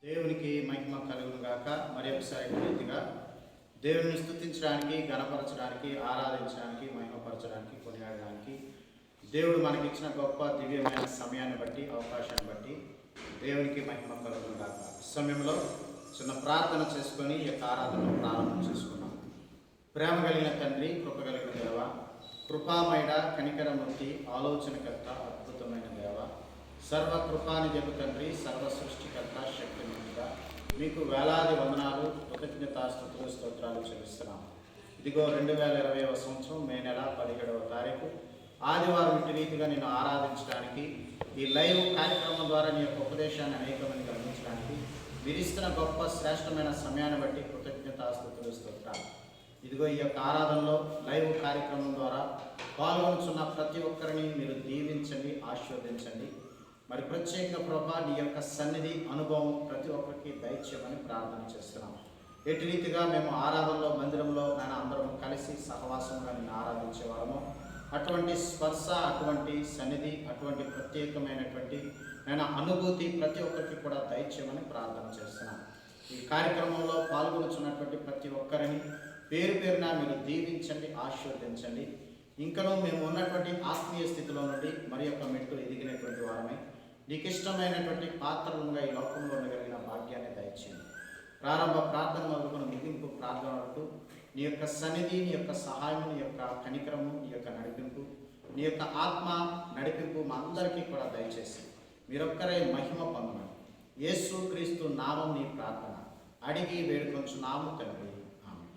దేవునికి మహిమ కలుగును గాక. మరి ఒకసారి రీతిగా దేవుని స్తుతించడానికి, గణపరచడానికి, ఆరాధించడానికి, మహిమపరచడానికి, కొనియాడడానికి దేవుడు మనకిచ్చిన గొప్ప దివ్యమైన సమయాన్ని బట్టి, అవకాశాన్ని బట్టి దేవునికి మహిమ కలుగును గాక. సమయంలో చిన్న ప్రార్థన చేసుకొని ఈ యొక్క ఆరాధనను ప్రారంభం చేసుకున్నాం. ప్రేమ కలిగిన తండ్రి, కృప కలిగిన దేవ, కృపామయుడ, కనికరమూర్తి, ఆలోచనకర్త, అద్భుతమైన దేవ, సర్వకృపానిధి తండ్రి, సర్వ సృష్టికర్త, శక్తిమంతుడా, మీకు వేలాది వందనాలు, కృతజ్ఞతాస్తుతులు, స్తోత్రాలు చెల్లిస్తున్నాం. ఇదిగో 2020వ సంవత్సరం మే నెల 17వ తారీఖు ఆదివారం ఇటు రీతిగా నేను ఆరాధించడానికి, ఈ లైవ్ కార్యక్రమం ద్వారా నీ యొక్క ఉపదేశాన్ని అనేక మందికి అందించడానికి మీరు ఇస్తున్న గొప్ప శ్రేష్టమైన సమయాన్ని బట్టి కృతజ్ఞతాస్తుతులు, స్తోత్రాలు. ఇదిగో ఈ యొక్క ఆరాధనలో లైవ్ కార్యక్రమం ద్వారా పాల్గొనుచున్న ప్రతి ఒక్కరిని మీరు దీవించండి, ఆశీర్వదించండి. మరి ప్రత్యేక ప్రభా నీ యొక్క సన్నిధి అనుభవం ప్రతి ఒక్కరికి దయచేయమని ప్రార్థన చేస్తున్నాం. ఎటు రీతిగా మేము ఆరాధనలో మందిరంలో నేను అందరం కలిసి సహవాసంగా నేను ఆరాధించేవారము, అటువంటి స్పర్శ, అటువంటి సన్నిధి, అటువంటి ప్రత్యేకమైనటువంటి నేను అనుభూతి ప్రతి ఒక్కరికి కూడా దయచేయమని ప్రార్థన చేస్తున్నాం. ఈ కార్యక్రమంలో పాల్గొనుచున్నటువంటి ప్రతి ఒక్కరిని పేరు పేరున మీరు దీవించండి, ఆశీర్వదించండి. ఇంకనూ మేము ఉన్నటువంటి ఆత్మీయ స్థితిలో నుండి మరి యొక్క మెట్టు ఎదిగినటువంటి వారమై నీకు ఇష్టమైనటువంటి పాత్రలుగా ఈ లోకంలో ఉండగలిగిన భాగ్యాన్ని దయచేయండి. ప్రారంభ ప్రార్థన మొదలుకొని ముగింపు ప్రార్థన వరకు నీ యొక్క సన్నిధి, నీ యొక్క సహాయం, నీ యొక్క కనికరము, నీ యొక్క నడిపింపు, నీ యొక్క ఆత్మ నడిపింపు మా అందరికీ కూడా దయచేసి మీరొక్కరే మహిమ పొందమని యేసు క్రీస్తు నామం నీ ప్రార్థన అడిగి వేడుకొంచున్నాము తండ్రి, ఆమేన్.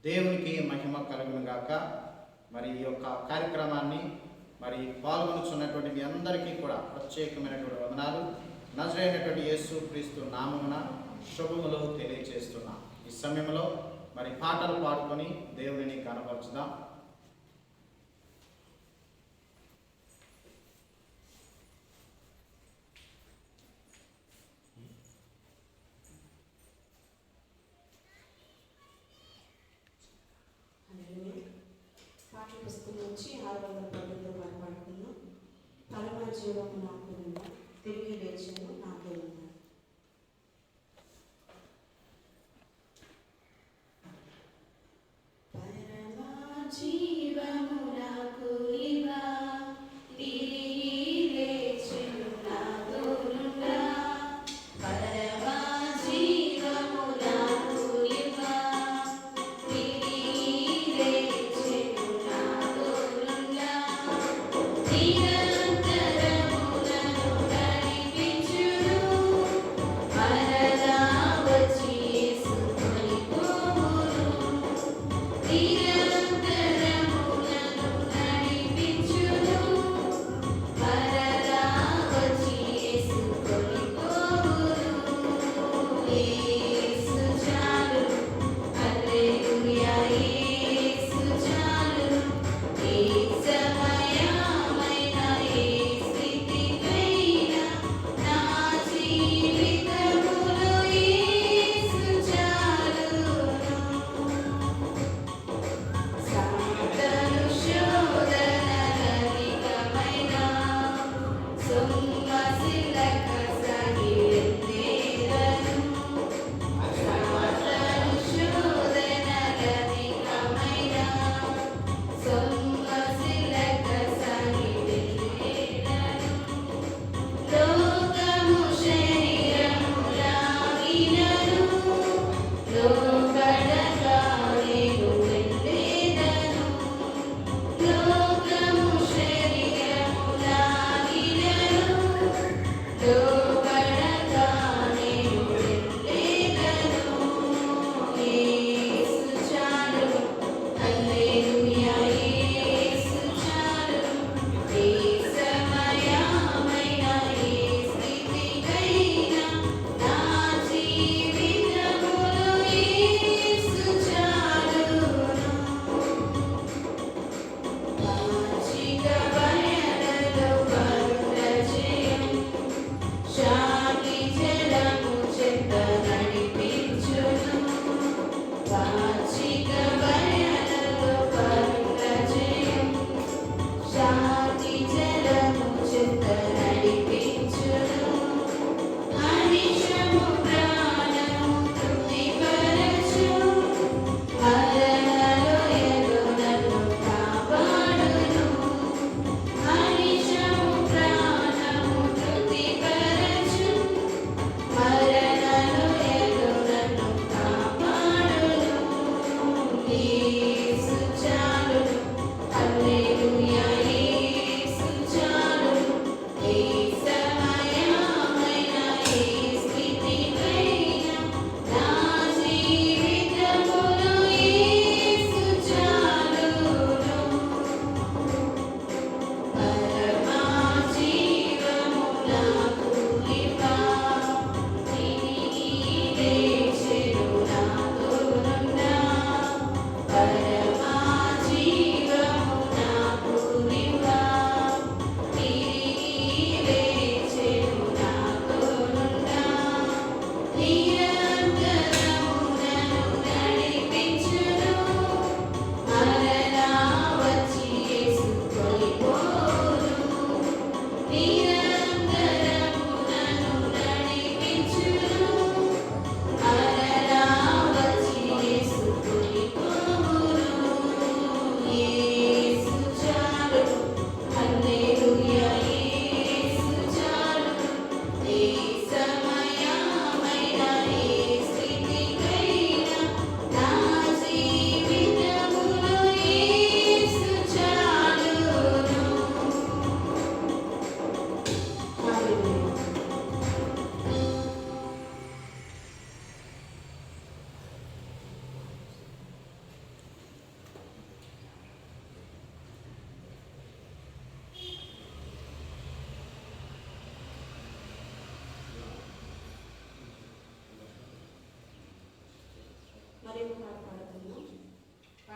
దేవునికి మహిమ కలుగును గాక. మరి ఈ యొక్క కార్యక్రమాన్ని మరి పాల్గొనుచున్నటువంటి మీ అందరికీ కూడా ప్రత్యేకమైనటువంటి వందనాలు. నజరైనటువంటి యేసు క్రీస్తు నామమున శుభములు తెలియజేస్తున్నాం. ఈ సమయంలో మరి పాటలు పాడుకొని దేవుడిని కనపరచుదాం. పాఠ్య పుస్తకం నుంచి 610 పాడుకుందాం. పరమ జీవము నాకు ఉందా, తిరిగి లేచను నాకే ఉందా. పరమ జీవము నాకు ఇవా, తిరిగి లేచెను నాతో నుండా. పరమ జీవము నాకు ఇవా, తిరిగి లేచెను నాతో నుండా. నిరంతరములను నడిపించును, మరలా వచ్చి యేసుని పోవును. నిరంతరములను నడిపించును, మరలా వచ్చి యేసుని పోవును. యేసు చాలు, హల్లెలూయా, యేసు చాలు. ఏ సమయమైనా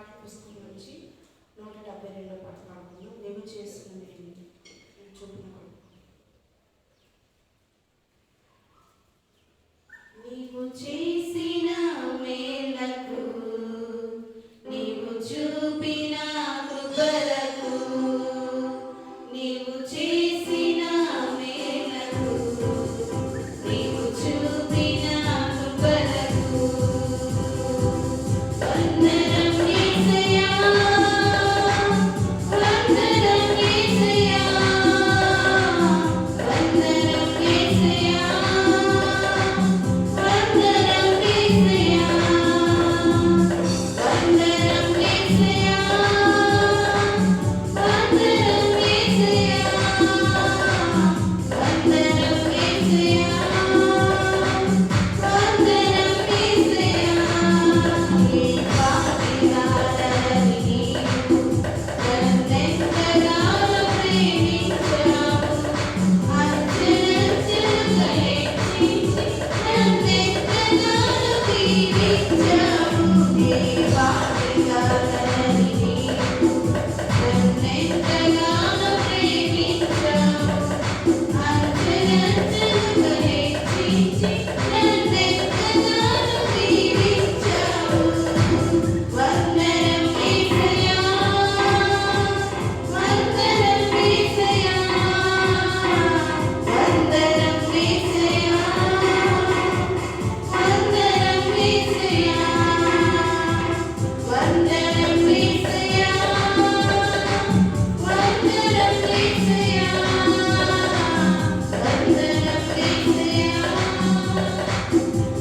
పాటల పుస్తకం నుంచి 172 పాట పాడుతున్నాం. మేము చేస్తున్నది చూపిన నీవు చేసిన మేలకు నీవు చూపిన కృపలకు నీవు చేసిన మేలకు నీవు చూపిన కృపలకు వందనం యేసయ్యా వందనం యేసయ్యా వందనం యేసయ్యా వందనం యేసయ్యా వందనం యేసయ్యా వందనం యేసయ్యా వందనం యేసయ్యా వందనం యేసయ్యా నీ పాపివాడని నీవు నన్నెంతగానో ప్రేమించావు అంచెలంచెలుగా హెచ్చించి నన్నెంతగానో దీవించావు నీ పాపివాడని నీవు నన్నెంతగానో ప్రేమించావు అంచెలంచెలుగా హెచ్చించి నన్నెంతగానో దీవించావు వందనం యేసయ్యా వందనం యేసయ్యా వందనం యేసయ్యా వందనం యేసయ్యా వందనం యేసయ్యా వందనం యేసయ్యా వందనం యేసయ్యా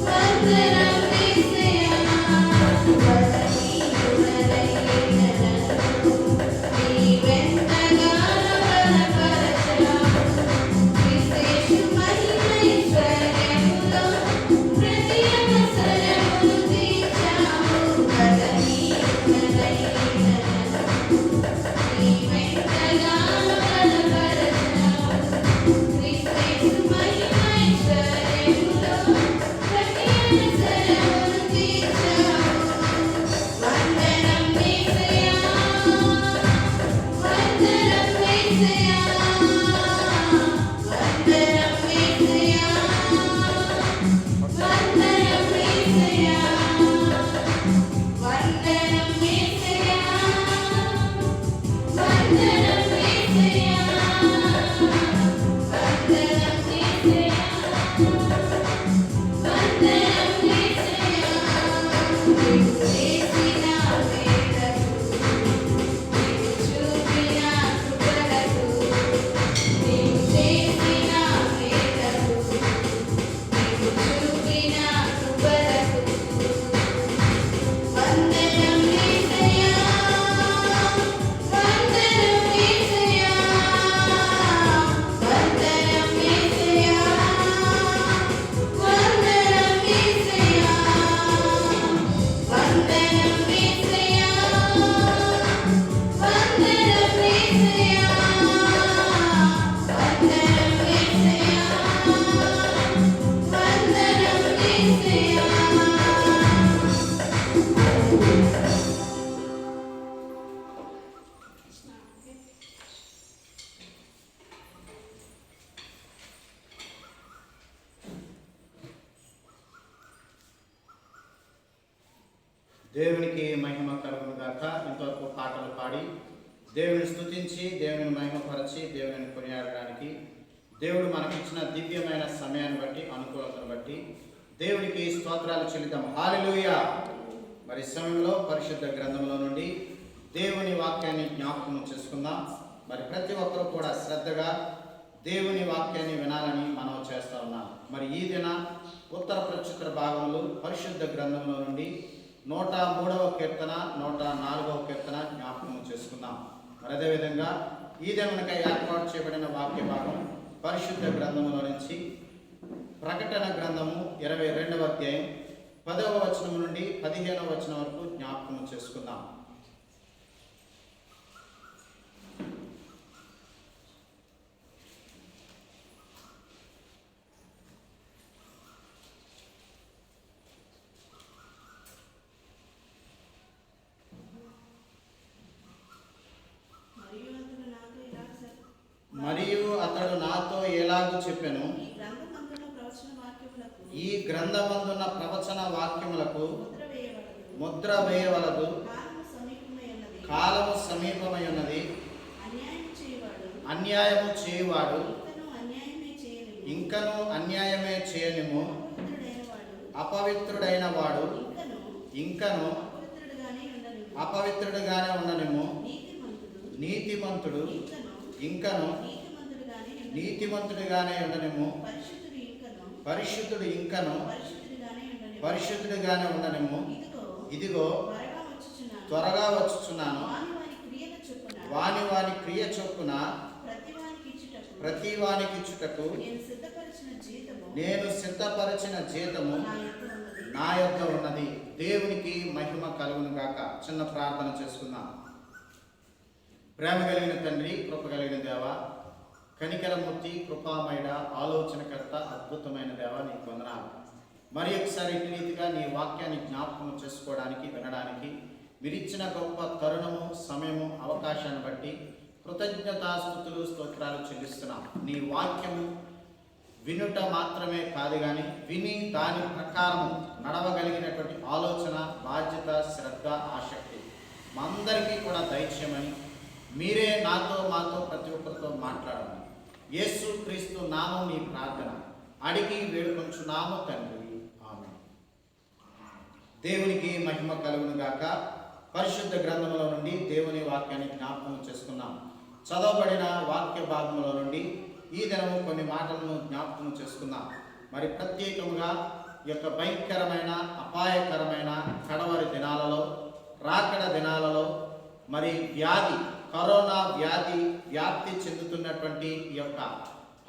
వందనం యేసయ్యా బలహీనుడనైన నీవెంతగానో బలపరచావు క్రీస్తు మహిమైశ్వర్యములో ప్రతి అవసరమును తీర్చావు బలహీనుడనైన నీవెంతగానో బలపరచావు క్రీస్తు మహిమైశ్వర్యములో ప్రతి అవసరమును తీర్చావు వందనం యేసయ్యా వందనం యేసయ్యా వందనం యేసయ్యా వందనం యేసయ్యా వందనం యేసయ్యా వందనం యేసయ్యా వందనం యేసయ్యా వందనం యేసయ్యా నీవు చేసిన మేలకు నీవు చూపిన కృపలకు నీవు చేసిన మేలకు నీవు చూపిన కృపలకు వందనం యేసయ్యా వందనం యేసయ్యా వందనం యేసయ్యా వందనం యేసయ్యా వందనం యేసయ్యా వందనం యేసయ్యా వందనం యేసయ్యా వందనం యేసయ్యా దేవునికి మహిమ కలుగును గాక. ఇంతవరకు పాటలు పాడి దేవుని స్తుతించి దేవుని మహిమపరచి దేవుని కొనియాడడానికి దేవుడు మనకిచ్చిన దివ్యమైన సమయాన్ని బట్టి అనుకూలతను బట్టి దేవునికి స్తోత్రాలు చెల్లిద్దాం. హల్లెలూయా. మరి సమయంలో పరిశుద్ధ గ్రంథంలో నుండి దేవుని వాక్యాన్ని జ్ఞాపకం చేసుకుందాం. మరి ప్రతి ఒక్కరూ కూడా శ్రద్ధగా దేవుని వాక్యాన్ని వినాలని మనం చేస్తా ఉన్నాం. మరి ఈ దిన ఉత్తర ప్రత్యుత్తర భాగంలో పరిశుద్ధ గ్రంథంలో నుండి 103వ కీర్తన 104వ కీర్తన జ్ఞాపకం చేసుకుందాం. మరి అదేవిధంగా ఈ దినమునకై ఏర్పాటు చేయబడిన వాక్య భాగం పరిశుద్ధ గ్రంథంలో నుంచి ప్రకటన గ్రంథము 22వ అధ్యాయం 10వ వచనం నుండి 15వ వచనం వరకు జ్ఞాపకం చేసుకుందాం. వివరాలు చెప్పాను. ఈ గ్రంథమందున్న ప్రవచన వాక్యములకు ముద్ర వేయవలదు. కాలము సమీపమై ఉన్నది. అన్యాయము చేయువాడు ఇంకను అన్యాయమే చేయనిము. అపవిత్రుడైన వాడు ఇంకను అపవిత్రుడుగానే ఉండనిము. నీతిమంతుడు ఇంకను నీతిమంతుడిగానే ఉండనిము. పరిశుద్ధుడు ఇంకను పరిశుద్ధుడిగానే ఉండనిము. ఇదిగో త్వరగా వచ్చుచున్నాను. వాని వాని క్రియ చొప్పున ప్రతి వానికి ఇచ్చుటకు నేను సిద్ధపరిచిన జీతము నా యొద్ద ఉన్నది. దేవునికి మహిమ కలుగును గాక. చిన్న ప్రార్థన చేసుకుందాం. ప్రేమ కలిగిన తండ్రి, కృప కలిగిన దేవ, కనికరమూర్తి, కృపామయుడ, ఆలోచనకర్త, అద్భుతమైన దేవ, నీకు వందనాలు. మరి ఒకసారి ఇటు రీతిగా నీ వాక్యాన్ని జ్ఞాపకం చేసుకోవడానికి, వినడానికి మీరిచ్చిన గొప్ప తరుణము, సమయము, అవకాశాన్ని బట్టి కృతజ్ఞతాస్తుతులు, స్తోత్రాలు చెల్లిస్తున్నాం. నీ వాక్యము వినుట మాత్రమే కాదు కానీ విని దాని ప్రకారం నడవగలిగినటువంటి ఆలోచన, బాధ్యత, శ్రద్ధ, ఆసక్తి మా అందరికీ కూడా దయచేయమని మీరే నాతో మాతో ప్రతి ఒక్కరితో మాట్లాడమని యేసు క్రీస్తు నామం నీ ప్రార్థన అడిగి వేడుకొంచున్నాము తండ్రి. ఆమేన్. దేవునికి మహిమ కలుగును గాక. పరిశుద్ధ గ్రంథములో నుండి దేవుని వాక్యాన్ని జ్ఞాపకం చేసుకున్నాం. చదవబడిన వాక్య భాగంలో నుండి ఈ దినము కొన్ని మాటలను జ్ఞాపకం చేసుకుందాం. మరి ప్రత్యేకంగా ఈ యొక్క భయంకరమైన, అపాయకరమైన కడవరి దినాలలో, రాకడ దినాలలో మరి కరోనా వ్యాధి వ్యాప్తి చెందుతున్నటువంటి ఈ యొక్క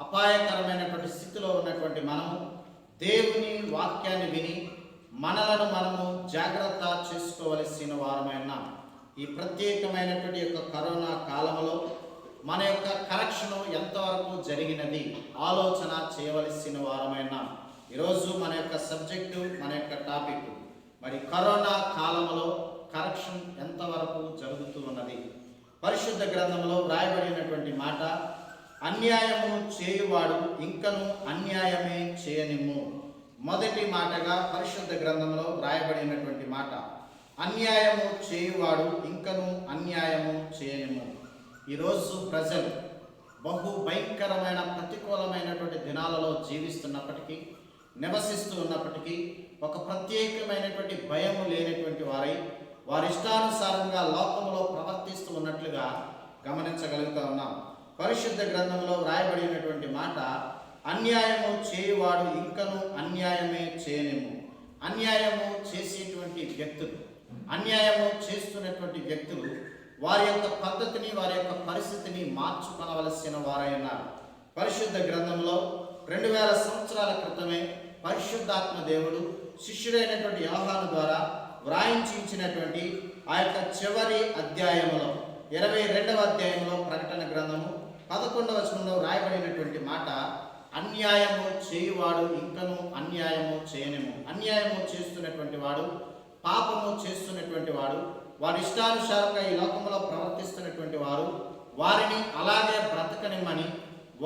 అపాయకరమైనటువంటి స్థితిలో ఉన్నటువంటి మనము దేవుని వాక్యాన్ని విని మనలను మనము జాగ్రత్త చేసుకోవలసిన వారమైన ఈ ప్రత్యేకమైనటువంటి యొక్క కరోనా కాలంలో మన యొక్క కరెక్షన్ ఎంతవరకు జరిగినది ఆలోచన చేయవలసిన వారమైన ఈరోజు మన యొక్క సబ్జెక్టు, మన యొక్క టాపిక్ మరి కరోనా కాలంలో కరెక్షన్ ఎంతవరకు జరుగుతూ ఉన్నది. పరిశుద్ధ గ్రంథంలో వ్రాయబడినటువంటి మాట, అన్యాయము చేయువాడు ఇంకను అన్యాయమే చేయనిమ్ము. మొదటి మాటగా పరిశుద్ధ గ్రంథంలో వ్రాయబడినటువంటి మాట, అన్యాయము చేయువాడు ఇంకను అన్యాయము చేయనిమ్ము. ఈరోజు ప్రజలు బహు భయంకరమైన ప్రతికూలమైనటువంటి దినాలలో జీవిస్తున్నప్పటికీ, నివసిస్తూ ఉన్నప్పటికీ ఒక ప్రత్యేకమైనటువంటి భయము లేనటువంటి వారై వారి ఇష్టానుసారంగా లోకంలో ప్రవర్తిస్తూ ఉన్నట్లుగా గమనించగలుగుతా ఉన్నాం. పరిశుద్ధ గ్రంథంలో వ్రాయబడినటువంటి మాట, అన్యాయము చేయువాడు ఇంకను అన్యాయమే చేయనిమ్ము. అన్యాయము చేసేటువంటి వ్యక్తులు, అన్యాయము చేస్తున్నటువంటి వ్యక్తులు వారి యొక్క పద్ధతిని, వారి యొక్క పరిస్థితిని మార్చుకొనవలసిన వారై ఉన్నారు. పరిశుద్ధ గ్రంథంలో 2000 సంవత్సరాల క్రితమే పరిశుద్ధాత్మ దేవుడు శిష్యుడైనటువంటి యోహాను ద్వారా వ్రాయించినటువంటి ఆ యొక్క చివరి అధ్యాయంలో 22వ అధ్యాయంలో ప్రకటన గ్రంథము 11వ వచనంలో వ్రాయబడినటువంటి మాట, అన్యాయము చేయువాడు ఇంకను అన్యాయము చేయనిము. అన్యాయము చేస్తున్నటువంటి వాడు, పాపము చేస్తున్నటువంటి వాడు, వారి ఇష్టానుసారంగా ఈ లోకంలో ప్రవర్తిస్తున్నటువంటి వారు వారిని అలాగే బ్రతకనిమ్మని,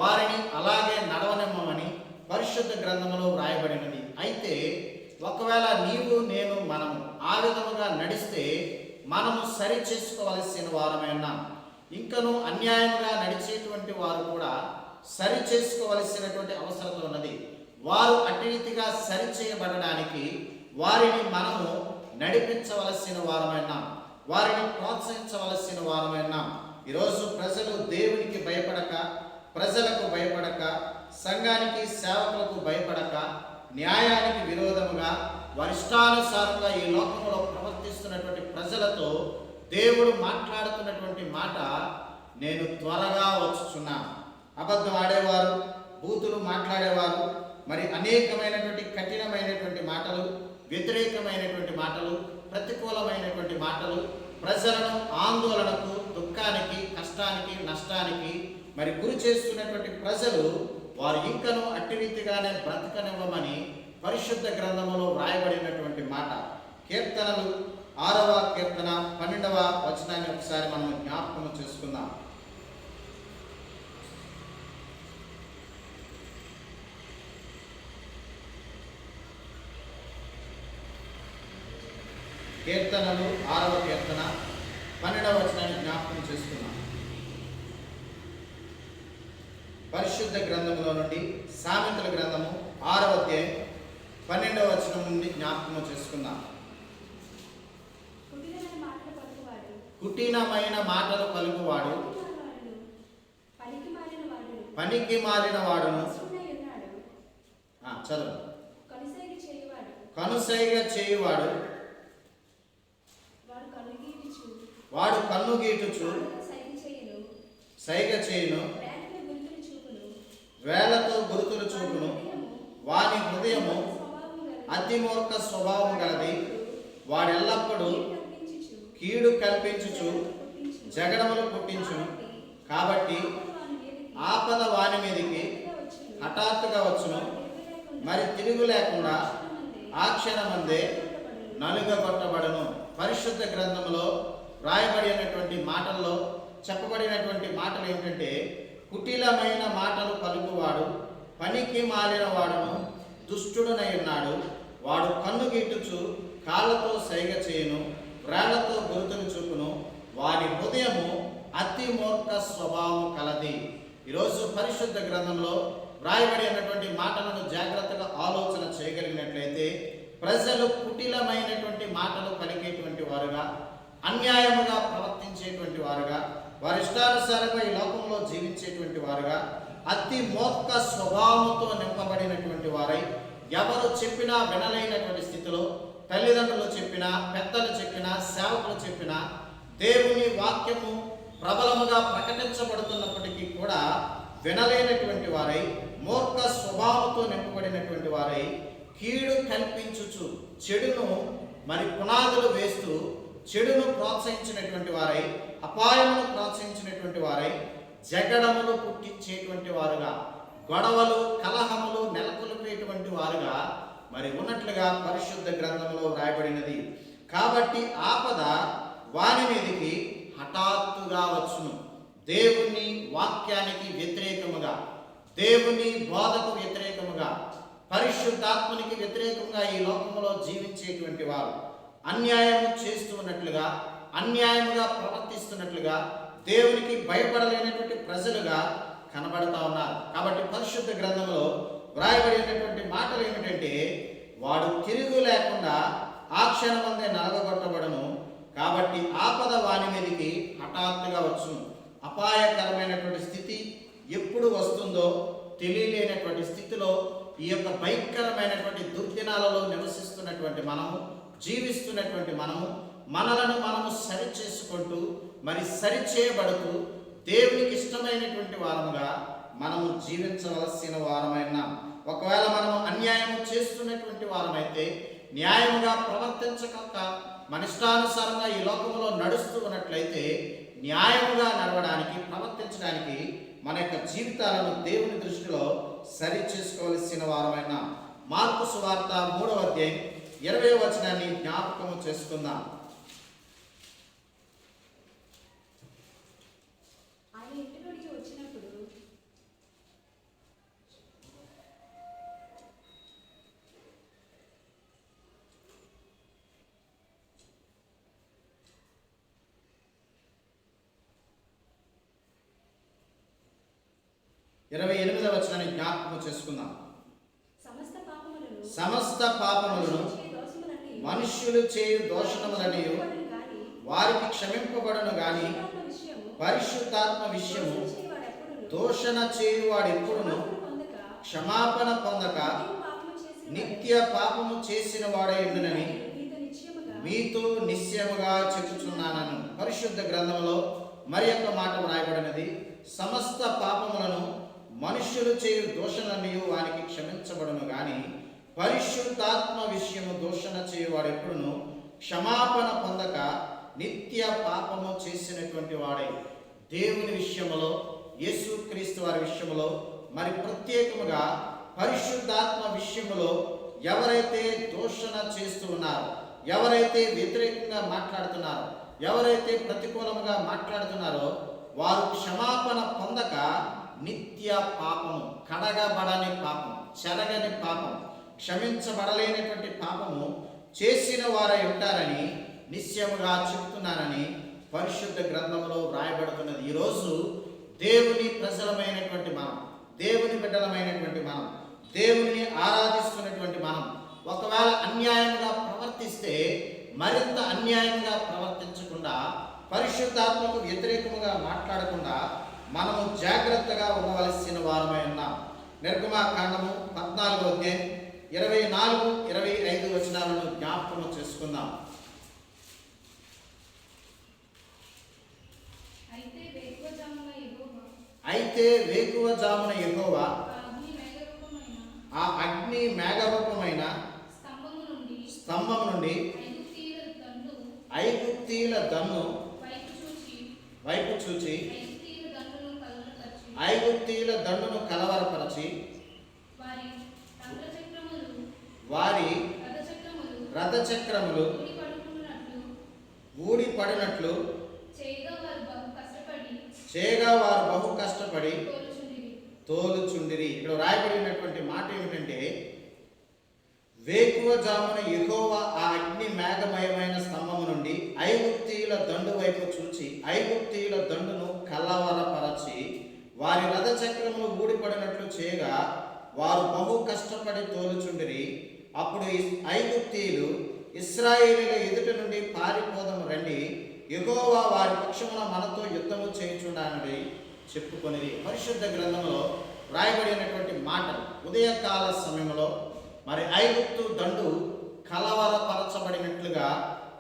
వారిని అలాగే నడవనిమ్మని పరిశుద్ధ గ్రంథంలో వ్రాయబడినది. అయితే ఒకవేళ నీవు, నేను, మనము ఆ విధముగా నడిస్తే మనము సరి చేసుకోవలసిన వారమై ఉన్నాం. ఇంకను అన్యాయంగా నడిచేటువంటి వారు కూడా సరి చేసుకోవలసినటువంటి అవసరం ఉన్నది. వారు అటీతిగా సరి చేయబడడానికి వారిని మనము నడిపించవలసిన వారమైనా, వారిని ప్రోత్సహించవలసిన వారమైనా. ఈరోజు ప్రజలు దేవునికి భయపడక, ప్రజలకు భయపడక, సంఘానికి, సేవకులకు భయపడక, న్యాయానికి విరోధముగా వారి ఇష్టానుసారంగా ఈ లోకంలో ప్రవర్తిస్తున్నటువంటి ప్రజలతో దేవుడు మాట్లాడుతున్నటువంటి మాట, నేను త్వరగా వచ్చుచున్నాను. అబద్ధం ఆడేవారు, బూతులు మాట్లాడేవారు, మరి అనేకమైనటువంటి కఠినమైనటువంటి మాటలు, వ్యతిరేకమైనటువంటి మాటలు, ప్రతికూలమైనటువంటి మాటలు ప్రజలను ఆందోళనకు, దుఃఖానికి, కష్టానికి, నష్టానికి మరి గురి చేస్తున్నటువంటి ప్రజలు వారు ఇంకను అట్టి రీతిగానే బ్రతకనివ్వమని పరిశుద్ధ గ్రంథములో వ్రాయబడినటువంటి మాట. కీర్తనలు 6వ కీర్తన 12వ వచనాన్ని ఒకసారి మనం జ్ఞాపకం చేసుకుందాం. కీర్తనలు 6వ కీర్తన 12వ వచనాన్ని జ్ఞాపకం చేసుకున్నాం. పరిశుద్ధ గ్రంథంలో నుండి సామెతల గ్రంథము 6వ అధ్యాయం 12వ వచనం నుండి జ్ఞాపకం చేసుకుందాం. కుటిలమైన మాటలు పలుకువాడు పనికి మారిన వాడును. చదువు. కనుసైగ చేయువాడు వాడు కన్ను గీటుచు సైగ చేయును, వేలతో గురుతులు చూపును. వాని హృదయము అతి మూర్ఖ స్వభావం గలది. వాడెల్లప్పుడూ కీడు కల్పించుచు జగడములు పుట్టించును. కాబట్టి ఆపద వాని మీదికి హఠాత్తుగా వచ్చును, మరి తిరుగు లేకుండా ఆ క్షణమందే నలుగగొట్టబడును. పరిశుద్ధ గ్రంథంలో రాయబడినటువంటి మాటల్లో చెప్పబడినటువంటి మాటలు ఏమిటంటే, కుటిలమైన మాటలు పలుకువాడు పనికి మాలిన వాడును, దుష్టుడునై ఉన్నాడు. వాడు కన్ను గిట్టుచు కాళ్ళతో సైగ చేయును, వ్రేళ్లతో గురుతులు చూపును. వారి హృదయము అతి మూర్ఖ స్వభావం కలది. ఈరోజు పరిశుద్ధ గ్రంథంలో వ్రాయబడినటువంటి మాటలను జాగ్రత్తగా ఆలోచన చేయగలిగినట్లయితే ప్రజలు కుటిలమైనటువంటి మాటలు పలికేటువంటి వారుగా, అన్యాయముగా ప్రవర్తించేటువంటి వారుగా, వారి ఇష్టానుసారంగా ఈ లోకంలో జీవించేటువంటి వారుగా, అతి మూర్ఖ స్వభావంతో నింపబడినటువంటి వారై ఎవరు చెప్పినా వినలేనటువంటి స్థితిలో, తల్లిదండ్రులు చెప్పినా, పెద్దలు చెప్పినా, సేవకులు చెప్పినా, దేవుని వాక్యము ప్రబలముగా ప్రకటించబడుతున్నప్పటికీ కూడా వినలేనటువంటి వారై, మూర్ఖ స్వభావంతో నింపబడినటువంటి వారై, కీడు కల్పించుచు చెడును మరి పునాదులు వేస్తూ చెడును ప్రోత్సహించినటువంటి వారై, అపాయమును ప్రోత్సహించినటువంటి వారై, జగడములు పుట్టించేటువంటి వారుగా, గొడవలు కలహములు నెలకొల్పేటువంటి వారుగా మరి ఉన్నట్లుగా పరిశుద్ధ గ్రంథంలో వ్రాయబడినది. కాబట్టి ఆపద వాని మీదికి హఠాత్తుగా వచ్చును. దేవుని వాక్యానికి వ్యతిరేకముగా, దేవుని బోధకు వ్యతిరేకముగా, పరిశుద్ధాత్మనికి వ్యతిరేకంగా ఈ లోకంలో జీవించేటువంటి వారు అన్యాయము చేస్తూ ఉన్నట్లుగా, అన్యాయముగా ప్రవర్తిస్తున్నట్లుగా, దేవునికి భయపడలేనటువంటి ప్రజలుగా కనబడతా ఉన్నారు. కాబట్టి పరిశుద్ధ గ్రంథంలో వ్రాయబడినటువంటి మాటలు ఏమిటంటే, వాడు తిరుగు లేకుండా ఆ క్షణమందే నలగొట్టబడను. కాబట్టి ఆపద వాని మీదికి హఠాత్తుగా వచ్చును. అపాయకరమైనటువంటి స్థితి ఎప్పుడు వస్తుందో తెలియలేనటువంటి స్థితిలో ఈ యొక్క భయంకరమైనటువంటి దుర్దినాలలో నివసిస్తున్నటువంటి మనము, జీవిస్తున్నటువంటి మనము, మనలను మనము సరిచేసుకుంటూ మరి సరిచేయబడుతూ దేవునికి ఇష్టమైనటువంటి వారముగా మనము జీవించవలసిన వారమైన, ఒకవేళ మనము అన్యాయం చేస్తున్నటువంటి వారమైతే, న్యాయముగా ప్రవర్తించక మన ఇష్టానుసారంగా ఈ లోకంలో నడుస్తూ ఉన్నట్లయితే, న్యాయముగా నడవడానికి, ప్రవర్తించడానికి మన యొక్క జీవితాలను దేవుని దృష్టిలో సరి చేసుకోవలసిన వారమైన మార్కు సువార్త 3వ అధ్యాయం 20వ వచనాన్ని జ్ఞాపకము చేసుకుందాం. ఇరవై 28వ వచనాన్ని జ్ఞాపకం చేసుకుందాం. సమస్త పాపములను మనుష్యులు చేయు దోషణములని వారికి క్షమింపబడును గాని, పరిశుద్ధాత్మ విషయము దోషణ చేయువాడు ఎప్పుడును క్షమాపణ పొందక నిత్య పాపము చేసిన వాడై ఉండునని మీతో నిశ్చయముగా చెప్పుచున్నానను. పరిశుద్ధ గ్రంథంలో మరి యొక్క మాట వ్రాయబడినది, సమస్త పాపములను మనుష్యులు చేయు దోషణలన్నీ వానికి క్షమించబడును గాని, పరిశుద్ధాత్మ విషయము దోషణ చేయువాడు ఎప్పుడును క్షమాపణ పొందక నిత్య పాపము చేసినటువంటి వాడై. దేవుని విషయములో, యేసుక్రీస్తు వారి విషయములో, మరి ప్రత్యేకముగా పరిశుద్ధాత్మ విషయములో ఎవరైతే దోషణ చేస్తూ ఉన్నారో, ఎవరైతే వ్యతిరేకంగా మాట్లాడుతున్నారో, ఎవరైతే ప్రతికూలముగా మాట్లాడుతున్నారో, వారు క్షమాపణ పొందక నిత్య పాపము, కడగబడని పాపం, చెరగని పాపం, క్షమించబడలేనటువంటి పాపము చేసిన వారై ఉంటారని నిశ్చయముగా చెప్తున్నానని పరిశుద్ధ గ్రంథంలో వ్రాయబడుతున్నది. ఈరోజు దేవుని ప్రజలమైనటువంటి మనం, దేవుని బిడ్డలమైనటువంటి మనం, దేవుని ఆరాధిస్తున్నటువంటి మనం ఒకవేళ అన్యాయంగా ప్రవర్తిస్తే మరింత అన్యాయంగా ప్రవర్తించకుండా, పరిశుద్ధాత్మకు వ్యతిరేకముగా మాట్లాడకుండా మనము జాగ్రత్తగా ఉండవలసిన వారమై ఉన్నాం. నిర్గమాకాండము 14వ అధ్యాయం 24, 25 వచనాలను జ్ఞాపకము చేసుకుందాం. అయితే వేకువజామున యెహోవా ఆ అగ్ని మేఘరూపమైన స్తంభము నుండి ఐగుప్తీయుల దన్ను వైపు చూచి ఐగుప్తీయుల దండును కలవరపరచి వారి రథచక్రములు ఊడి పడినట్లు చేయగా వారు బహు కష్టపడి తోలుచుండిరి. ఇక్కడ రాయబడినటువంటి మాట ఏమిటంటే, వేకువజామున యెహోవా ఆ అగ్ని మేఘమయమైన స్తంభము నుండి ఐగుప్తీయుల దండు వైపు చూచి ఐగుప్తీయుల దండును కలవరపరచి వారి రథచక్రములు ఊడిపడినట్లు చేయగా వారు బహు కష్టపడి తోలుచుండిరి. అప్పుడు ఐగుప్తీయులు ఇశ్రాయేలీయుల ఎదుట నుండి పారిపోదము రండి, యెహోవా వారి పక్షమున మనతో యుద్ధము చేయుచున్నానని చెప్పుకొనిది. పరిశుద్ధ గ్రంథంలో రాయబడినటువంటి మాటలు ఉదయకాల సమయంలో మరి ఐగుప్తు దండు కలవరపరచబడినట్లుగా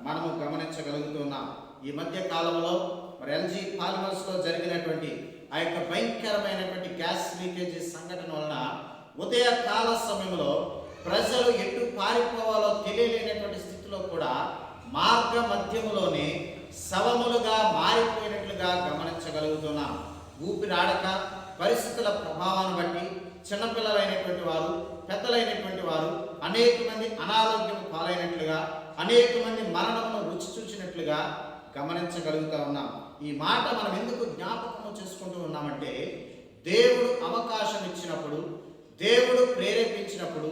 మనము గమనించగలుగుతున్నాం. ఈ మధ్య కాలంలో మరి ఎల్జీ పాలిమర్స్లో జరిగినటువంటి ఆ యొక్క భయంకరమైనటువంటి గ్యాస్ లీకేజీ సంఘటన వలన ఉదయకాల సమయంలో ప్రజలు ఎటు పారిపోవాలో తెలియలేనటువంటి స్థితిలో కూడా మార్గ మధ్యములోనే శవములుగా మారిపోయినట్లుగా గమనించగలుగుతున్నాం. ఊపిరాడక పరిస్థితుల ప్రభావాన్ని బట్టి చిన్నపిల్లలైనటువంటి వారు, పెద్దలైనటువంటి వారు అనేక మంది అనారోగ్యం పాలైనట్లుగా, అనేక మంది మరణమును రుచి చూచినట్లుగా గమనించగలుగుతూ ఉన్నాం. ఈ మాట మనం ఎందుకు జ్ఞాపకము చేసుకుంటూ ఉన్నామంటే, దేవుడు అవకాశం ఇచ్చినప్పుడు, దేవుడు ప్రేరేపించినప్పుడు,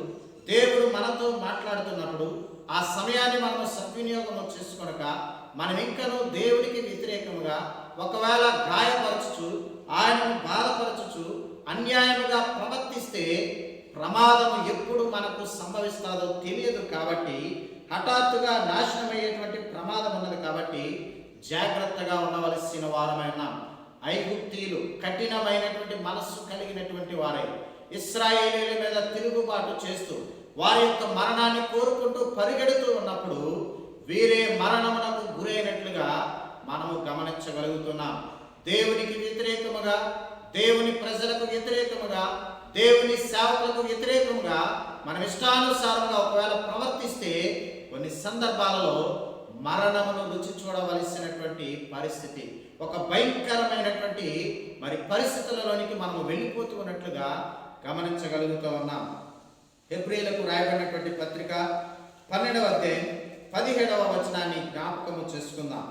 దేవుడు మనతో మాట్లాడుతున్నప్పుడు ఆ సమయాన్ని మనము సద్వినియోగం చేసుకొనక మనం ఇంకనూ దేవుడికి వ్యతిరేకముగా ఒకవేళ గాయపరచుచు, ఆయనను బాధపరచుచు అన్యాయముగా ప్రవర్తిస్తే ప్రమాదము ఎప్పుడు మనకు సంభవిస్తాదో తెలియదు. కాబట్టి హఠాత్తుగా నాశనమయ్యేటువంటి ప్రమాదం ఉన్నది. కాబట్టి జాగ్రత్తగా ఉండవలసిన వారమైన ఐగుప్తీయులు కఠినమైనటువంటి మనస్సు కలిగినటువంటి వారై ఇశ్రాయేలీయుల మీద తిరుగుబాటు చేస్తూ వారి యొక్క మరణాన్ని కోరుకుంటూ పరిగెడుతూ ఉన్నప్పుడు వీరే మరణమునకు గురైనట్లుగా మనము గమనించగలుగుతున్నాం. దేవునికి వ్యతిరేకముగా, దేవుని ప్రజలకు వ్యతిరేకముగా, దేవుని సేవకులకు వ్యతిరేకముగా మనం ఇష్టానుసారంగా ఒకవేళ ప్రవర్తిస్తే కొన్ని సందర్భాలలో మరణమును రుచి చూడవలసినటువంటి పరిస్థితి, ఒక భయంకరమైనటువంటి మరి పరిస్థితులలోనికి మనము వెళ్ళిపోతూ ఉన్నట్లుగా గమనించగలుగుతూ ఉన్నాం. హెబ్రీయులకు రాయబడినటువంటి పత్రిక 12వ అధ్యాయం 17వ వచనాన్ని జ్ఞాపకము చేసుకుందాం.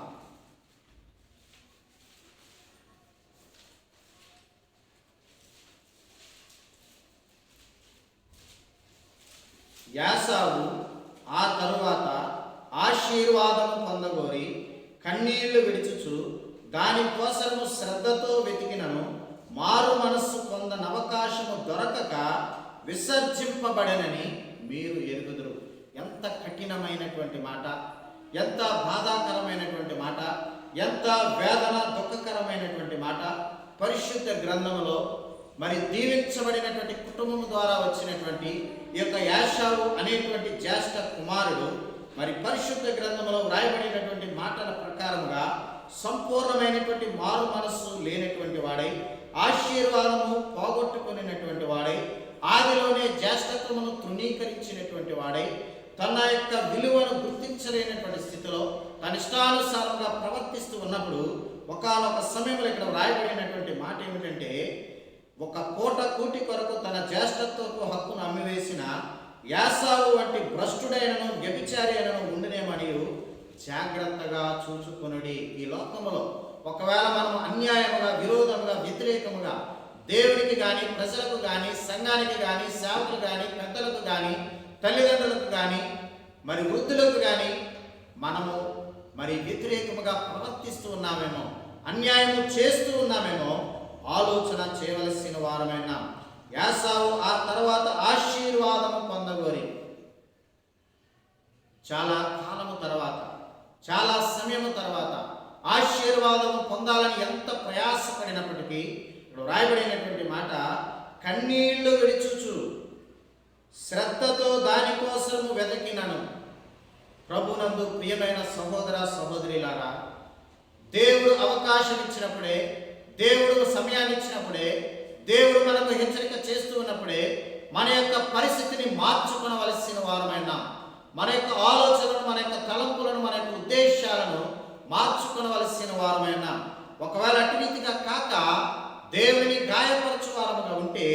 యాసావు ఆ తరువాత ఆశీర్వాదము పొందగోరి కన్నీళ్లు విడిచుచు దానికోసము శ్రద్ధతో వెతికినను మారు మనస్సు పొందనవకాశము దొరకక విసర్జింపబడనని మీరు ఎరుగుదురు. ఎంత కఠినమైనటువంటి మాట, ఎంత బాధాకరమైనటువంటి మాట, ఎంత వేదన దుఃఖకరమైనటువంటి మాట. పరిశుద్ధ గ్రంథములో మరి దీవించబడినటువంటి కుటుంబం ద్వారా వచ్చినటువంటి ఈ యొక్క యాషావు అనేటువంటి జ్యేష్ఠ కుమారుడు మరి పరిశుద్ధ గ్రంథంలో వ్రాయబడినటువంటి మాటల ప్రకారముగా సంపూర్ణమైనటువంటి మారు మనస్సు లేనటువంటి వాడై, ఆశీర్వాదము పోగొట్టుకునేటువంటి వాడై, ఆదిలోనే జ్యేష్ఠత్వమును తృణీకరించినటువంటి వాడై, తన యొక్క విలువను గుర్తించలేనటువంటి స్థితిలో తన ఇష్టానుసారంగా ప్రవర్తిస్తూ ఉన్నప్పుడు ఒకానొక సమయంలో ఇక్కడ వ్రాయబడినటువంటి మాట ఏమిటంటే, ఒక పూట కూటి కొరకు తన జ్యేష్ఠత్వపు హక్కును అమ్మివేసిన యాసావు వంటి భ్రష్టుడైనను వ్యభిచారి అయినను ఉండినేమని జాగ్రత్తగా చూచుకొనుడి. ఈ లోకములో ఒకవేళ మనం అన్యాయముగా, విరోధముగా, వ్యతిరేకముగా దేవునికి కానీ, ప్రజలకు కానీ, సంఘానికి కానీ, సేవకులు కానీ, పెద్దలకు కానీ, తల్లిదండ్రులకు కానీ, మరి వృద్ధులకు కానీ మనము మరి వ్యతిరేకముగా ప్రవర్తిస్తూ ఉన్నామేమో, అన్యాయము చేస్తూ ఉన్నామేమో ఆలోచన చేయవలసిన వారమైన యాసావు ఆ తర్వాత ఆశీర్వాదము పొందగోరి చాలా కాలము తర్వాత, చాలా సమయము తర్వాత ఆశీర్వాదము పొందాలని ఎంత ప్రయాసపడినప్పటికీ ఇక్కడ రాయబడినటువంటి మాట, కన్నీళ్లు విడిచుచు శ్రద్ధతో దానికోసము వెతికినను. ప్రభునందు ప్రియమైన సహోదర సహోదరులారా, దేవుడు అవకాశం ఇచ్చినప్పుడే, దేవుడు సమయాన్ని ఇచ్చినప్పుడే, దేవుడు మనకు హెచ్చరిక చేస్తూ ఉన్నప్పుడే మన యొక్క పరిస్థితిని మార్చుకోవలసిన వారమైన, మన యొక్క ఆలోచనలను, మన యొక్క తలంపులను, మన యొక్క ఉద్దేశాలను మార్చుకోవలసిన వారమైన, ఒకవేళ అటు రీతిగా కాక దేవుని గాయపరచు వారముగా ఉంటే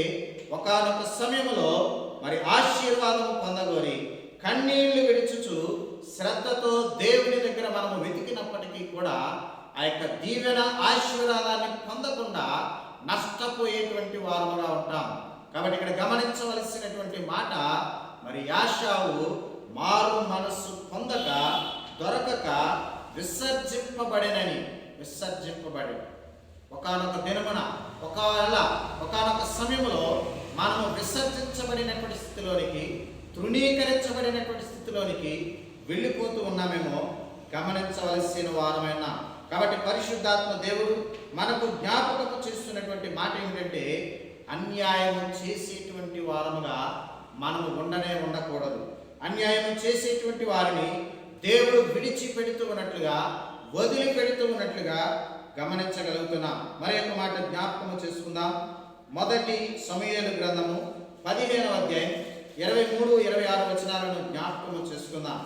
ఒకానొక సమయంలో మరి ఆశీర్వాదము పొందగోరి కన్నీళ్లు విడిచుచు శ్రద్ధతో దేవుని దగ్గర మనము వెతికినప్పటికీ కూడా ఆ యొక్క దీవెన ఆశీర్వాదాన్ని పొందకుండా నష్టపోయేటువంటి వారముగా ఉంటాం. కాబట్టి ఇక్కడ గమనించవలసినటువంటి మాట, మరి యాషావు మారు మనస్సు పొందక దొరకక విసర్జింపబడినని, విసర్జింపబడి ఒకానొక దినమున, ఒకానొక సమయంలో మనము విసర్జించబడినటువంటి స్థితిలోనికి, తృణీకరించబడినటువంటి స్థితిలోనికి వెళ్ళిపోతూ ఉన్నామేమో గమనించవలసిన వారమైన. కాబట్టి పరిశుద్ధాత్మ దేవుడు మనకు జ్ఞాపకం చేస్తున్నటువంటి మాట ఏమిటంటే, అన్యాయము చేసేటువంటి వారముగా మనము ఉండకూడదు. అన్యాయము చేసేటువంటి వారిని దేవుడు విడిచిపెడుతూ ఉన్నట్లుగా, వదిలిపెడుతూ ఉన్నట్లుగా గమనించగలుగుతున్నాం. మరి ఒక మాట జ్ఞాపకము చేసుకుందాం. మొదటి సమూయేలు గ్రంథము 15వ అధ్యాయం 23-26 వచనాలను జ్ఞాపకము చేసుకుందాం.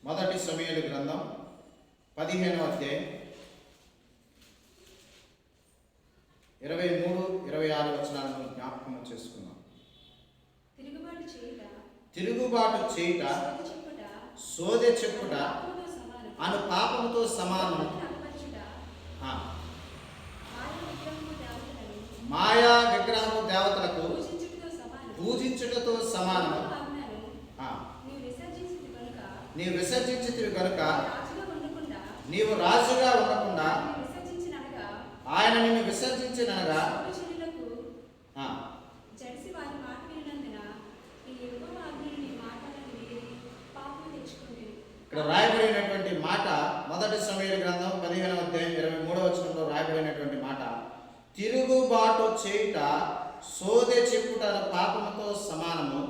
మొదటి సమూయేలు గ్రంథం 15వ అధ్యాయం 23-26 వచనాలను జ్ఞాపకము చేసుకుందాం. తిరుగుబాటు చేయుట సోదె చెప్పుట అను పాపముతో సమానం. మాయా విగ్రహము దేవతలకు పూజించుటతో సమానము. నీవు విసర్జించితివి కనుక నీవు రాజుగా ఉండకుండా ఆయన నిన్ను విసర్జించినగా ఇక్కడ రాయబడినటువంటి మాట, మొదటి సమూయేలు గ్రంథం 15వ అధ్యాయం 23వ వచనంలో రాయబడినటువంటి మాట, తిరుగుబాటు చేయుట సోదె చెప్పుట పాపముతో సమానము,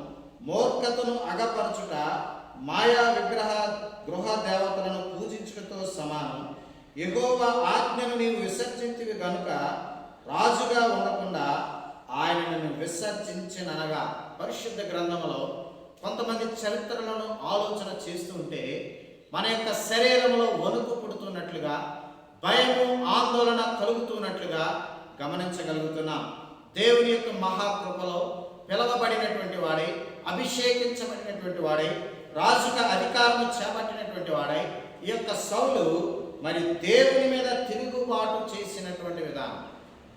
మూర్ఖతను అగపరచుట మాయా విగ్రహ గృహ దేవతలను పూజించుటతో సమానం. యెహోవా ఆజ్ఞను నీవు విసర్జించివి గనుక రాజుగా ఉండకుండా ఆయన నిన్ను విసర్జించిననగా. పరిశుద్ధ గ్రంథంలో కొంతమంది చరిత్రలను ఆలోచన చేస్తూ ఉంటే మన యొక్క శరీరంలో వణుకు పుడుతున్నట్లుగా, భయము ఆందోళన కలుగుతున్నట్లుగా గమనించగలుగుతున్నాం. దేవుని యొక్క మహాకృపలో పిలవబడినటువంటి వాడై, అభిషేకించబడినటువంటి వాడై, రాజుగా అధికారము చేపట్టినటువంటి వాడై ఈ యొక్క సౌలు మరి దేవుని మీద తిరుగుబాటు చేసినటువంటి విధానం,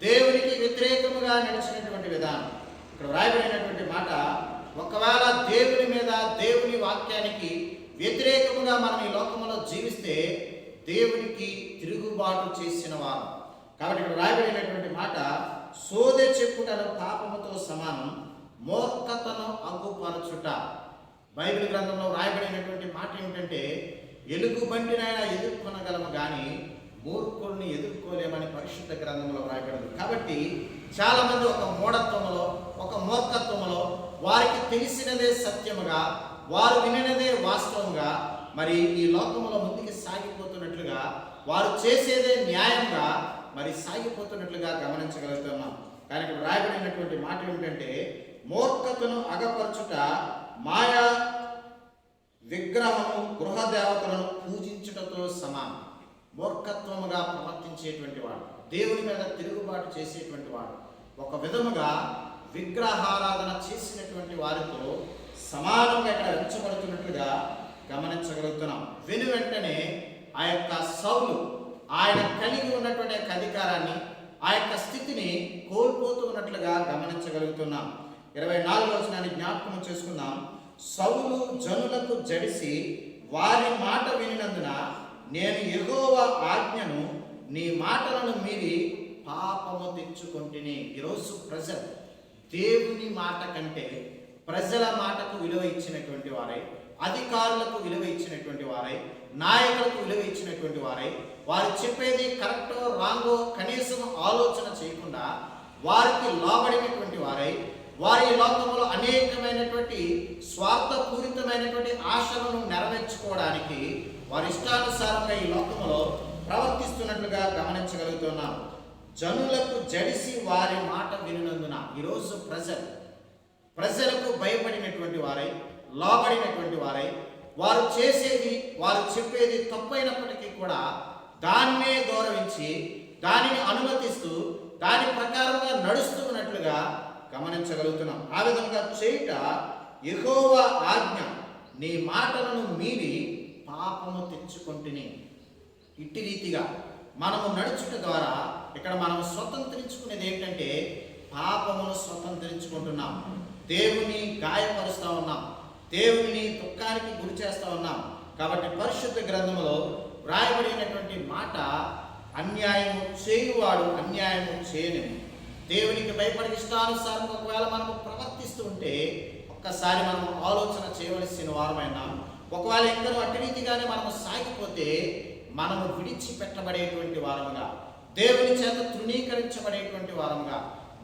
దేవునికి వ్యతిరేకముగా నడిచినటువంటి విధానం. ఇక్కడ రాయబడినటువంటి మాట, ఒకవేళ దేవుని మీద, దేవుని వాక్యానికి వ్యతిరేకముగా మనం ఈ లోకంలో జీవిస్తే దేవునికి తిరుగుబాటు చేసిన వారు. కాబట్టి ఇక్కడ రాయబడినటువంటి మాట, సోదె చెప్పుటను పాపముతో సమానం, మూర్ఖతను అగ్గుపరచుట. బైబిల్ గ్రంథంలో రాయబడినటువంటి మాట ఏమిటంటే, ఎలుగుబంటినైనా ఎదుర్కొనగలము కానీ మూర్ఖుల్ని ఎదుర్కోలేమని పరిశుద్ధ గ్రంథంలో రాయబడింది. కాబట్టి చాలామంది ఒక మూఢత్వములో, ఒక మూర్ఖత్వములో, వారికి తెలిసినదే సత్యముగా, వారు వినినదే వాస్తవంగా మరి ఈ లోకంలో ముందుకు సాగిపోతున్నట్లుగా, వారు చేసేదే న్యాయంగా మరి సాగిపోతున్నట్లుగా గమనించగలుగుతున్నాం. కానీ ఇక్కడ రాయబడినటువంటి మాట ఏమిటంటే, మూర్ఖతను అగపరచుట మాయా విగ్రహము గృహ దేవతలను పూజించుటతో సమానం. మూర్ఖత్వముగా ప్రవర్తించేటువంటి వాడు, దేవుని మీద తిరుగుబాటు చేసేటువంటి వాడు, ఒక విధముగా విగ్రహారాధన చేసినటువంటి వారితో సమానంగా ఇక్కడ ఎంచబడుతున్నట్లుగా గమనించగలుగుతున్నాం. వెంటనే ఆ యొక్క సౌలు ఆయన కలిగి ఉన్నటువంటి అధికారాన్ని, ఆ యొక్క స్థితిని కోల్పోతూ ఉన్నట్లుగా గమనించగలుగుతున్నాం. 24వ వచనాన్ని జ్ఞాపకం చేసుకుందాం. సౌలు జనులకు జడిసి వారి మాట వినినందున నేను యెహోవా ఆజ్ఞను నీ మాటలను మీరి పాపము తెచ్చుకొంటిని. ఈరోజు ప్రజలు దేవుని మాట కంటే ప్రజల మాటకు విలువ ఇచ్చినటువంటి వారై, అధికారులకు విలువ ఇచ్చినటువంటి వారై, నాయకులకు విలువ ఇచ్చినటువంటి వారై, వారు చెప్పేది కరెక్టో రాంగో కనీసం ఆలోచన చేయకుండా వారికి లోబడినటువంటి వారై, వారి లోకంలో అనేకమైనటువంటి స్వార్థపూరితమైనటువంటి ఆశలను నెరవేర్చుకోవడానికి వారి ఇష్టానుసారంగా ఈ లోకంలో ప్రవర్తిస్తున్నట్లుగా గమనించగలుగుతున్నాం. జనులకు జడిసి వారి మాట వినినందున ఈరోజు ప్రజలకు భయపడినటువంటి వారై, లోబడినటువంటి వారై, వారు చేసేది వారు చెప్పేది తప్పైనప్పటికీ కూడా దాన్నే గౌరవించి దానిని అనుమతిస్తూ దాని ప్రకారంగా నడుస్తూ ఉన్నట్లుగా గమనించగలుగుతున్నాం. ఆ విధంగా చేయుట యెహోవా ఆజ్ఞ, నీ మాటలను మీరి పాపము తెచ్చుకొంటిని. ఇట్టి రీతిగా మనము నడుచుట ద్వారా ఇక్కడ మనం స్వతంత్రించుకునేది ఏంటంటే పాపమును స్వతంత్రించుకుంటున్నాం. దేవుని గాయపరుస్తూ ఉన్నాం, దేవుని దుఃఖానికి గురి చేస్తూ ఉన్నాం. కాబట్టి పరిశుద్ధ గ్రంథంలో వ్రాయబడినటువంటి మాట, అన్యాయము చేయువాడు అన్యాయము చేయలేము. దేవునికి భయపడి ఇష్టానుసారం ఒకవేళ మనము ప్రవర్తిస్తూ ఉంటే ఒక్కసారి మనం ఆలోచన చేయవలసిన వారమైనా, ఒకవేళ ఇంకా అట్టి రీతిగానే మనము సాగిపోతే మనము విడిచిపెట్టబడేటువంటి వారముగా, దేవుని చేత తృణీకరించబడేటువంటి వారముగా,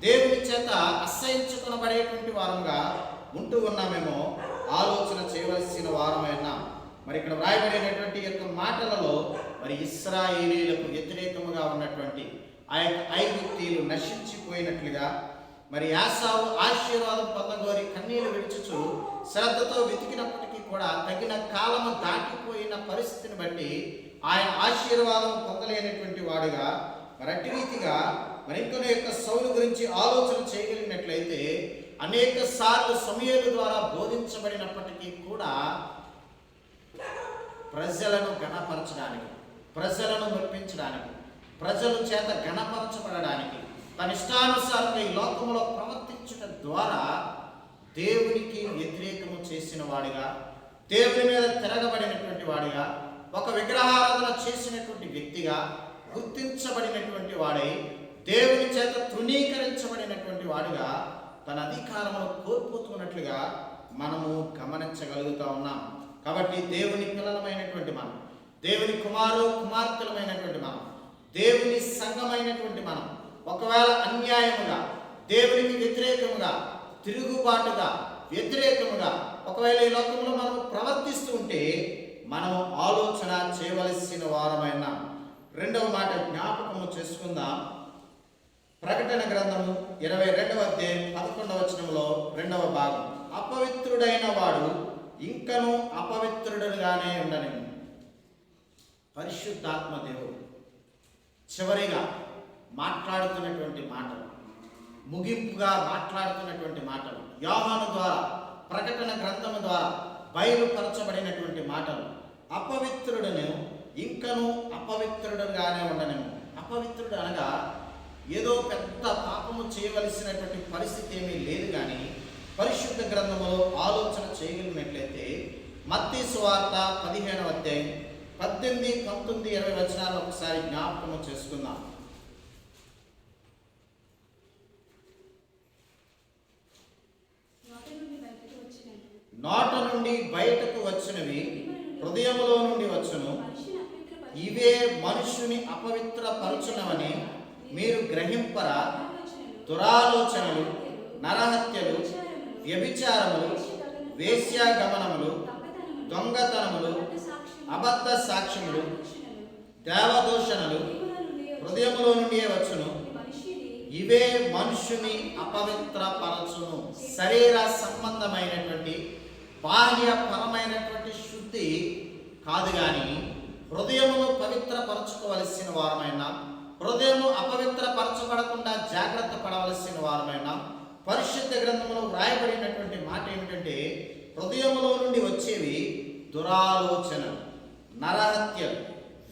దేవుని చేత అసహించుకొనబడేటువంటి వారముగా ఉంటూ ఉన్నామేమో ఆలోచన చేయవలసిన వారమైనా. మరి ఇక్కడ వ్రాయబడినటువంటి యొక్క మాటలలో మరి ఇశ్రాయేలీయులకు వ్యతిరేకముగా ఉన్నటువంటి ఆ యొక్క ఐగుప్తీయులు నశించిపోయినట్లుగా, మరి యాసావు ఆశీర్వాదం పొందగోరి కన్నీళ్లు విడుచుచు శ్రద్ధతో వెతికినప్పటికీ కూడా తగిన కాలము దాటిపోయిన పరిస్థితిని బట్టి ఆయన ఆశీర్వాదం పొందలేనటువంటి వాడుగా, మరి అట్టి రీతిగా మరి ఇంకొన యొక్క సౌలు గురించి ఆలోచన చేయగలిగినట్లయితే అనేక సార్లు సమూయేలు ద్వారా బోధించబడినప్పటికీ కూడా ప్రజలను గణపరచడానికి, ప్రజలను మెప్పించడానికి, ప్రజల చేత గణపరచబడడానికి తన ఇష్టానుసారంగా ఈ లోకంలో ప్రవర్తించుట ద్వారా దేవునికి వ్యతిరేకము చేసిన వాడిగా, దేవుని మీద తిరగబడినటువంటి వాడిగా, ఒక విగ్రహారాధన చేసినటువంటి వ్యక్తిగా గుర్తించబడినటువంటి వాడై దేవుని చేత తృణీకరించబడినటువంటి వాడుగా తన అధికారమును కోల్పోతున్నట్లుగా మనము గమనించగలుగుతూ ఉన్నాం. కాబట్టి దేవుని పిల్లలమైనటువంటి మనం, దేవుని కుమార్తెలమైనటువంటి మనం, దేవుని సంఘమైనటువంటి మనం ఒకవేళ అన్యాయముగా, దేవునికి వ్యతిరేకముగా, తిరుగుబాటుగా, వ్యతిరేకముగా ఒకవేళ ఈ లోకంలో మనం ప్రవర్తిస్తూ ఉంటే మనము ఆలోచన చేయవలసిన వారమైన. రెండవ మాట జ్ఞాపకము చేసుకుందాం. ప్రకటన గ్రంథము 22వ అధ్యాయం 11వ వచనంలో 2వ భాగం, అపవిత్రుడైన వాడు ఇంకను అపవిత్రుడుగానే ఉండనివ్వు. పరిశుద్ధాత్మ దేవుడు చివరిగా మాట్లాడుతున్నటువంటి మాటలు, ముగింపుగా మాట్లాడుతున్నటువంటి మాటలు, యోహాను ద్వారా ప్రకటన గ్రంథము ద్వారా బయలుపరచబడినటువంటి మాటలు, అపవిత్రుడును ఇంకను అపవిత్రుడుగానే ఉండనివ్వు. అపవిత్రుడు అనగా ఏదో పెద్ద పాపము చేయవలసినటువంటి పరిస్థితి ఏమీ లేదు, కానీ పరిశుద్ధ గ్రంథములో ఆలోచన చేయగలిగినట్లయితే మత్తయి సువార్త 15వ అధ్యాయం 18, 19, 20 వచనాలు ఒకసారి జ్ఞాపకము చేసుకుందాం. నోట నుండి బయటకు వచ్చినవి హృదయములో నుండి వచ్చును, ఇవే మనుషుని అపవిత్రపరచునవని మీరు గ్రహింపరా? దురాలోచనలు, నరహత్యలు, వ్యభిచారములు, వేశ్యాగమనములు, దొంగతనములు, అబద్ధ సాక్ష్యములు, దేవదూషణలు హృదయములో నుండి వచ్చును, ఇవే మనుషుని అపవిత్రపరచును. శరీర సంబంధమైనటువంటి బాహ్యపరమైనటువంటి శుద్ధి కాదు, కానీ హృదయమును పవిత్రపరచుకోవలసిన వారమైన, హృదయము అపవిత్రపరచబడకుండా జాగ్రత్త పడవలసిన వారమైన. పరిశుద్ధ గ్రంథంలో వ్రాయబడినటువంటి మాట ఏమిటంటే హృదయములో నుండి వచ్చేవి దురాలోచనలు, నరహత్యలు,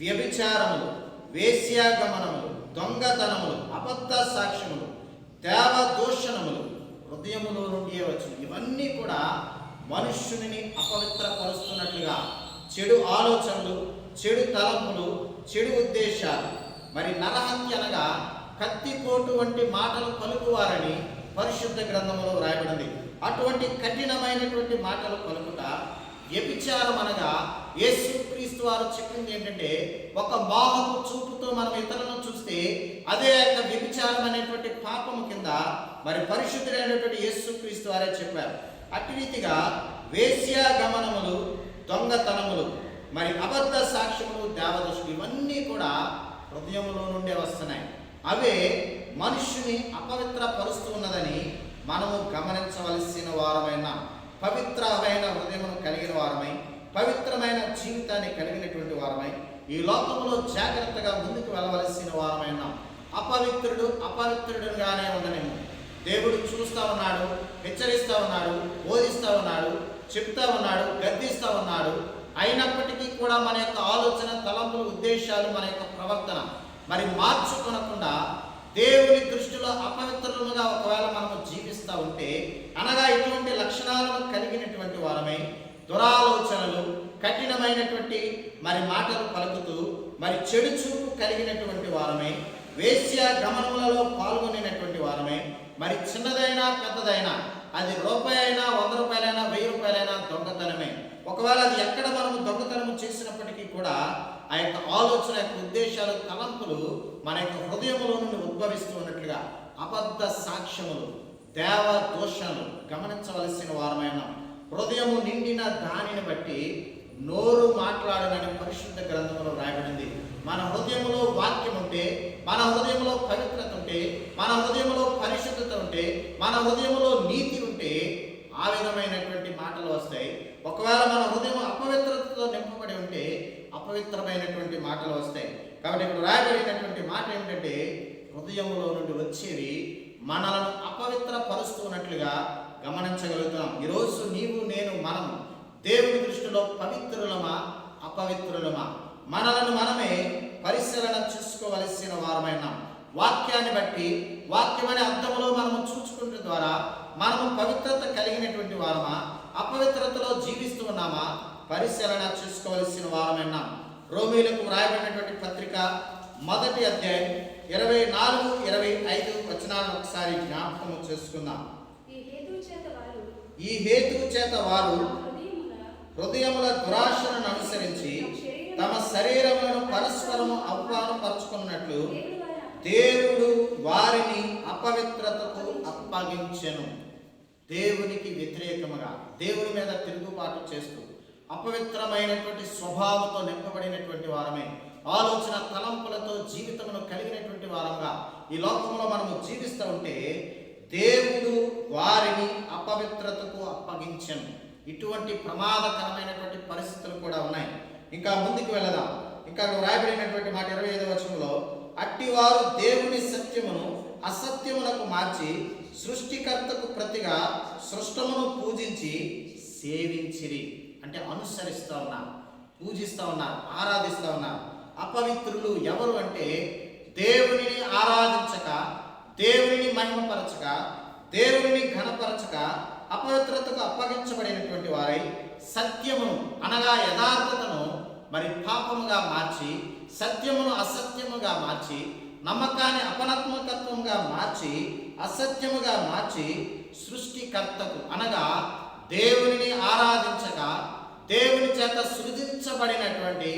వ్యభిచారములు, వేశ్యాగమనములు, దొంగతనములు, అబద్ధ సాక్ష్యములు, దేవదూషణములు హృదయములో నుండి వచ్చును. ఇవన్నీ కూడా మనుష్యుని అపవిత్రపరుస్తున్నట్లుగా చెడు ఆలోచనలు, చెడు తలంపులు, చెడు ఉద్దేశాలు, మరి నరహత్య అనగా కత్తిపోటు వంటి మాటలు పలుకువారని పరిశుద్ధ గ్రంథంలో వ్రాయబడింది. అటువంటి కఠినమైనటువంటి మాటలు పలుకుట వ్యభిచారం అనగా యేసుక్రీస్తు వారు చెప్పింది ఏంటంటే, ఒక మోహపు చూపుతో మనం ఇతరులను చూస్తే అదే యొక్క వ్యభిచారం అనేటువంటి పాపము కింద మరి పరిశుద్ధుడైనటువంటి యేసుక్రీస్తు వారే చెప్పారు. అట్టి రీతిగా వేశ్య గమనములు, దొంగతనములు, మరి అబద్ధ సాక్ష్యములు, దేవదోషులు ఇవన్నీ కూడా హృదయంలో నుండే వస్తున్నాయి. అవే మనుష్యుని అపవిత్రపరుస్తూ ఉన్నదని మనము గమనించవలసిన వారమైన, పవిత్రమైన హృదయమును కలిగిన వారమై, పవిత్రమైన జీవితాన్ని కలిగినటువంటి వారమై ఈ లోకంలో జాగ్రత్తగా ముందుకు వెళ్ళవలసిన వారమైన, అపవిత్రుడుగానే ఉండనేమో. దేవుడు చూస్తూ ఉన్నాడు, హెచ్చరిస్తూ ఉన్నాడు, బోధిస్తూ ఉన్నాడు, చెప్తా ఉన్నాడు, గద్దిస్తూ ఉన్నాడు. అయినప్పటికీ కూడా మన యొక్క ఆలోచన, తలంపులు, ఉద్దేశాలు, మన యొక్క ప్రవర్తన మరి మార్చుకొనకుండా దేవుని దృష్టిలో అపవిత్రులుగా ఒకవేళ మనము జీవిస్తూ ఉంటే, అనగా ఇటువంటి లక్షణాలను కలిగినటువంటి వారమై దురాలోచనలు, కఠినమైనటువంటి మరి మాటలు పలుకుతూ మరి చెడు చూపు కలిగినటువంటి వారమై, వేశ్య గమనములలో పాల్గొనేటువంటి వారమై, మరి చిన్నదైనా పెద్దదైనా, అది రూపాయి అయినా, 100 రూపాయలైనా, 1000 రూపాయలైనా దొంగతనమే. ఒకవేళ అది ఎక్కడ మనము దొంగతనము చేసినప్పటికీ కూడా ఆ యొక్క ఆలోచన, యొక్క ఉద్దేశాలు, తలంపులు మన యొక్క హృదయంలో నుండి ఉద్భవిస్తూ ఉన్నట్లుగా అబద్ధ సాక్ష్యములు, దేవదూషణలు గమనించవలసిన వారమైన, హృదయము నిండిన దానిని బట్టి నోరు మాట్లాడనని పరిశుద్ధ గ్రంథంలో రాయబడింది. మన హృదయంలో వాక్యం ఉంటే, మన హృదయంలో పవిత్రత ఉంటే, మన హృదయంలో పరిశుద్ధత ఉంటే, మన హృదయంలో నీతి ఉంటే ఆ విధమైనటువంటి మాటలు వస్తాయి. ఒకవేళ మన హృదయం అపవిత్రతతో నింపబడి ఉంటే అపవిత్రమైనటువంటి మాటలు వస్తాయి. కాబట్టి ఇక్కడ రాయబడినటువంటి మాట ఏమిటంటే, హృదయంలో నుండి వచ్చేవి మనలను అపవిత్రపరుస్తున్నట్లుగా గమనించగలుగుతున్నాం. ఈరోజు నీవు, నేను, మనం దేవుని దృష్టిలో పవిత్రులమా, అపవిత్రులమా? మనలను మనమే పరిశీలన చేసుకోవలసిన వారమైన, వాక్యాన్ని బట్టి, వాక్యమనే అర్థంలో మనము చూసుకుంటే ద్వారా మనము పవిత్రత కలిగినటువంటి వారమా, అపవిత్రతలో జీవిస్తూ ఉన్నామా పరిశీలన చేసుకోవలసిన వారమైన. రోమీలకు వ్రాయబడినటువంటి పత్రిక 1వ అధ్యాయం 24, 25 వచనాలను ఒకసారి జ్ఞాపకం చేసుకుందాం. ఈ హేతువు చేత వారు హృదయముల దురాశలను అనుసరించి తమ శరీరములను పరస్పరము అవమానపరుచుకున్నట్లు దేవుడు వారిని అపవిత్రతకు అప్పగించెను. దేవునికి వ్యతిరేకముగా, దేవుని మీద తిరుగుబాటు చేస్తూ అపవిత్రమైనటువంటి స్వభావంతో నింపబడినటువంటి వారమే, ఆలోచన తలంపులతో జీవితమును కలిగినటువంటి వారంగా ఈ లోకంలో మనము జీవిస్తూ ఉంటే దేవుడు వారిని అపవిత్రతకు అప్పగించెను. ఇటువంటి ప్రమాదకరమైనటువంటి పరిస్థితులు కూడా ఉన్నాయి. ఇంకా ముందుకు వెళ్ళదాం. ఇంకా రాయబడినటువంటి మాట 25వ వచనంలో, అట్టివారు దేవుని సత్యమును అసత్యములకు మార్చి సృష్టికర్తకు ప్రతిగా సృష్టమును పూజించి సేవించిరి. అంటే అనుసరిస్తూ ఉన్నారు, పూజిస్తూ ఉన్నారు, ఆరాధిస్తూ ఉన్నారు. అపవిత్రులు ఎవరు అంటే, దేవునిని ఆరాధించక, దేవునిని మహిమపరచక, దేవునిని ఘనపరచక అపవిత్రతకు అప్పగించబడినటువంటి వారై సత్యమును అనగా యథార్థతను మరి పాపముగా మార్చి, సత్యమును అసత్యముగా మార్చి, నమ్మకాన్ని అపనత్మకత్వముగా మార్చి, అసత్యముగా మార్చి సృష్టికర్తకు అనగా దేవునిని ఆరాధించక, దేవుని చేత సృజించబడినటువంటి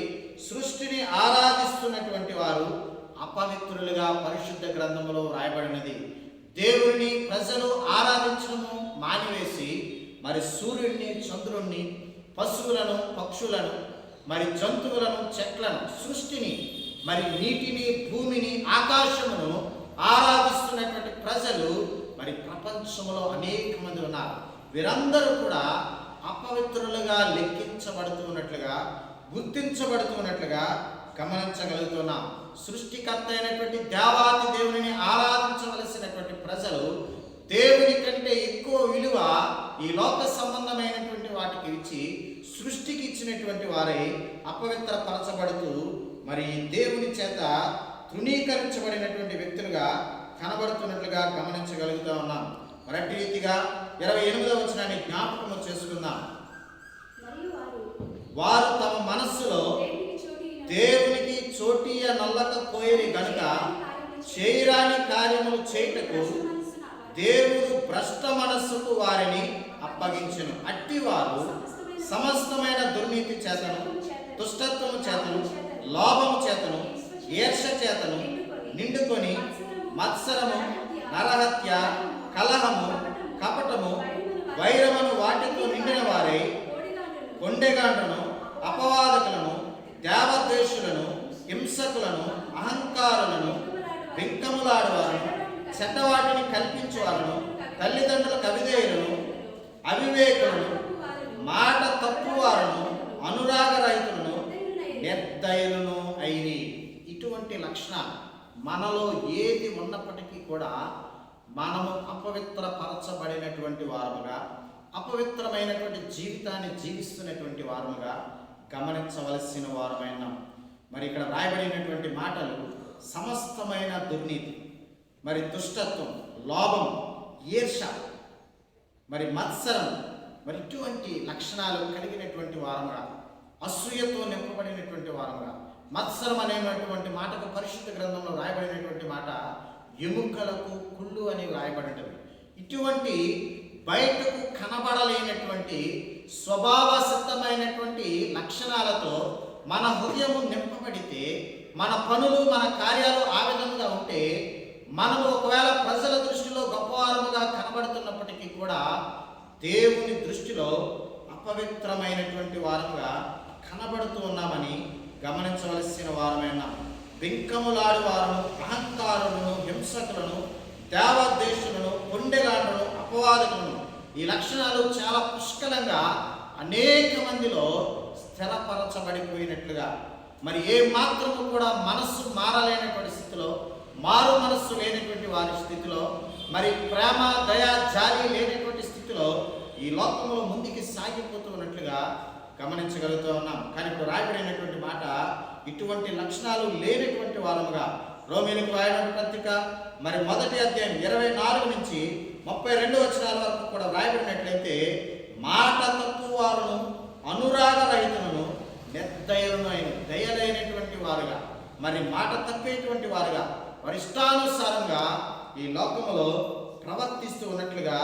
సృష్టిని ఆరాధిస్తున్నటువంటి వారు అపవిత్రులుగా పరిశుద్ధ గ్రంథములో రాయబడినది. దేవుని ప్రజలు ఆరాధించడము మానివేసి మరి సూర్యుడిని, చంద్రుణ్ణి, పశువులను, పక్షులను, మరి జంతువులను, చెట్లను, సృష్టిని, మరి నీటిని, భూమిని, ఆకాశమును ఆరాధిస్తున్నటువంటి ప్రజలు మరి ప్రపంచంలో అనేక మంది ఉన్నారు. వీరందరూ కూడా అపవిత్రులుగా లెక్కించబడుతున్నట్లుగా, గుర్తించబడుతున్నట్లుగా గమనించగలుగుతున్నాం. సృష్టికర్త అయినటువంటి దేవాది దేవుని ఆరాధించవలసినటువంటి ప్రజలు దేవుని కంటే ఎక్కువ విలువ ఈ లోక సంబంధమైనటువంటి వాటికి ఇచ్చి సృష్టికి ఇచ్చినటువంటి వారై అపవిత్రపరచబడుతూ మరి దేవుని చేత తృణీకరించబడినటువంటి వ్యక్తులుగా కనబడుతున్నట్లుగా గమనించగలుగుతా ఉన్నాం. మరటి రీతిగా 28వ వచనాన్ని జ్ఞాపకము చేసుకుందాం. మరియు వారు తమ మనస్సులో దేవునికి చోటీయ నల్లకపోయేది గనుక చేయరాని కార్యములు చేయుటకు దేవుడు భ్రష్ట మనస్సుకు వారిని అప్పగించెను. అట్టివారు సమస్తమైన దుర్నీతి చేతను, దుష్టత్వము చేతను, లోభము చేతను, ఈర్ష్య చేతను నిండుకొని మత్సరము, నరహత్య, కలహము, కపటము, వైరమును వాటితో నిండిన వారై కొండెగాండ్రను, అపవాదకులను, దేవద్వేషులను, హింసకులను, అహంకారులను, వింకములాడువారును, చెడ్డవాటిని కల్పించువారును, తల్లిదండ్రుల కవిదేయులను, అవివేకులను, మాట తప్పువారును, అనురాగరహితులను, నిర్దయులను అయిరి. ఇటువంటి లక్షణాలు మనలో ఏది ఉన్నప్పటికీ కూడా మనము అపవిత్రపరచబడినటువంటి వారముగా, అపవిత్రమైనటువంటి జీవితాన్ని జీవిస్తున్నటువంటి వారముగా గమనించవలసిన వారమైన మరి ఇక్కడ రాయబడినటువంటి మాటలు సమస్తమైన దుర్నీతి, మరి దుష్టత్వం, లోభం, ఈర్ష, మరి మత్సరం, మరి ఇటువంటి లక్షణాలు కలిగినటువంటి వారముగా, అసూయతో నింపబడినటువంటి వారముగా. మత్సరం అనేటువంటి మాటకు పరిశుద్ధ గ్రంథంలో రాయబడినటువంటి మాట ఎముకలకు కుళ్ళు అని రాయబడినవి. ఇటువంటి బయటకు కనబడలేనటువంటి స్వభావ సిద్ధమైనటువంటి లక్షణాలతో మన హృదయము నింపబడితే, మన పనులు, మన కార్యాలు ఆ విధంగా ఉంటే, మనము ఒకవేళ ప్రజల దృష్టిలో గొప్పవారముగా కనబడుతున్నప్పటికీ కూడా దేవుని దృష్టిలో అపవిత్రమైనటువంటి వారముగా కనబడుతూ ఉన్నామని గమనించవలసిన వారమైన. బింకములాడు వారును, అహంకారులను, హింసకులను, దేవద్వేషులను, కొండెగాండ్రను, అపవాదకులను, ఈ లక్షణాలు చాలా పుష్కలంగా అనేక మందిలో స్థిరపరచబడిపోయినట్లుగా, మరి ఏ మాత్రము కూడా మనస్సు మారలేనటువంటి స్థితిలో, మారు మనస్సు లేనటువంటి వారి స్థితిలో, మరి ప్రేమ, దయ, జాలి లేనటువంటి స్థితిలో ఈ లోకంలో ముందుకి సాగిపోతూ ఉన్నట్లుగా గమనించగలుగుతూ ఉన్నాం. కానీ ఇప్పుడు రాయబడినటువంటి మాట ఇటువంటి లక్షణాలు లేనటువంటి వారముగా, రోమీయులకు రాయబడిన పత్రిక మరి 1వ అధ్యాయం 24 నుంచి 32 వచనాల వరకు కూడా రాయబడినట్లయితే, మాట తక్కువ వారును, అనురాగరహితులను, నిర్దయులను అయిన దయలైనటువంటి వారుగా, మరి మాట తప్పేటువంటి వారుగా, వారి ఇష్టానుసారంగా ఈ లోకములో ప్రవర్తిస్తూ ఉన్నట్లుగా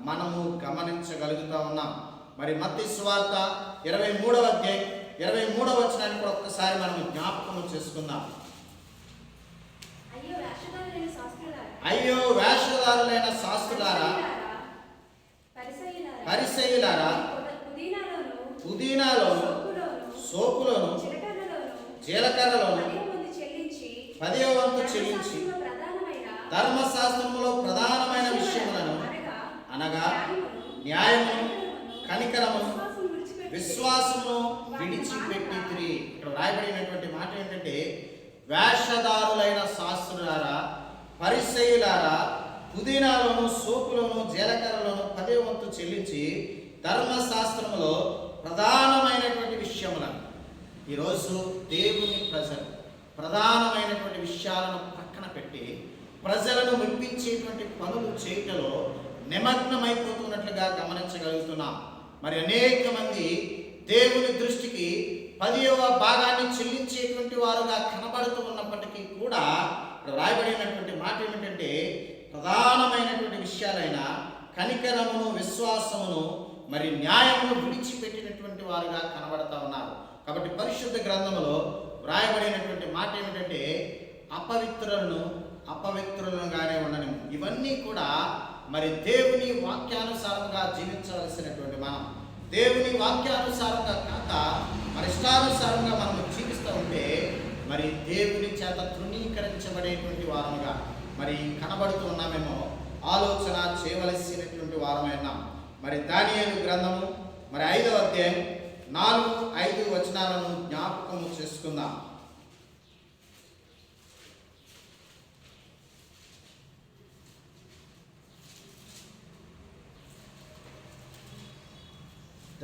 మనము గమనించగలుగుతా ఉన్నాం. మరి మత్తయి సువార్త 23వ అధ్యాయం 23వ వచనాన్ని కూడా ఒక్కసారి మనం జ్ఞాపకం చేసుకుందాం. అయ్యో వేషధారులైన శాస్త్రులారా, పరిసయ్యులారా, పుదీనాలోను, సోపులోను, జీలకర్రలోను 10వ వంతు చెల్లించి ధర్మశాస్త్రములో ప్రధానమైన విషయములను అనగా న్యాయమును, కనికరమును, విశ్వాసమును విడిచిపెట్టి. ఇక్కడ రాయబడినటువంటి మాట ఏంటంటే, వేషధారులైన శాస్త్రులారా, పరిసయ్యులారా, పుదీనాలోను, సోపులోను, జీలకర్రలోను 10వ వంతు చెల్లించి ధర్మశాస్త్రములో ప్రధానమైనటువంటి విషయములను. ఈరోజు దేవుని ప్రజలు ప్రధానమైనటువంటి విషయాలను పక్కన పెట్టి ప్రజలను మెప్పించేటువంటి పనులు చేయటంలో నిమగ్నమైపోతున్నట్లుగా గమనించగలుగుతున్నాం. మరి అనేక మంది దేవుని దృష్టికి 10వ భాగాన్ని చెల్లించేటువంటి వారుగా కనబడుతూ ఉన్నప్పటికీ కూడా రాయబడినటువంటి మాట ఏమిటంటే, ప్రధానమైనటువంటి విషయాలైన కనికరమును, విశ్వాసమును, మరి న్యాయమును విడిచిపెట్టినటువంటి వారుగా కనబడతా ఉన్నారు. కాబట్టి పరిశుద్ధ గ్రంథములో రాయబడినటువంటి మాట ఏమిటంటే, అపవిత్రులుగానే ఉండని. ఇవన్నీ కూడా మరి దేవుని వాక్యానుసారంగా జీవించవలసినటువంటి మనం, దేవుని వాక్యానుసారంగా కాక మరి ఇష్టానుసారంగా మనం జీవిస్తూ ఉంటే మరి దేవుని చేత తృణీకరించబడేటువంటి వారముగా మరి కనబడుతూ ఉన్నామేమో ఆలోచన చేయవలసినటువంటి వారమైనా. మరి దానియేలు గ్రంథము మరి 5వ అధ్యాయం 4-5 వచనాలను జ్ఞాపకము చేసుకుందాం.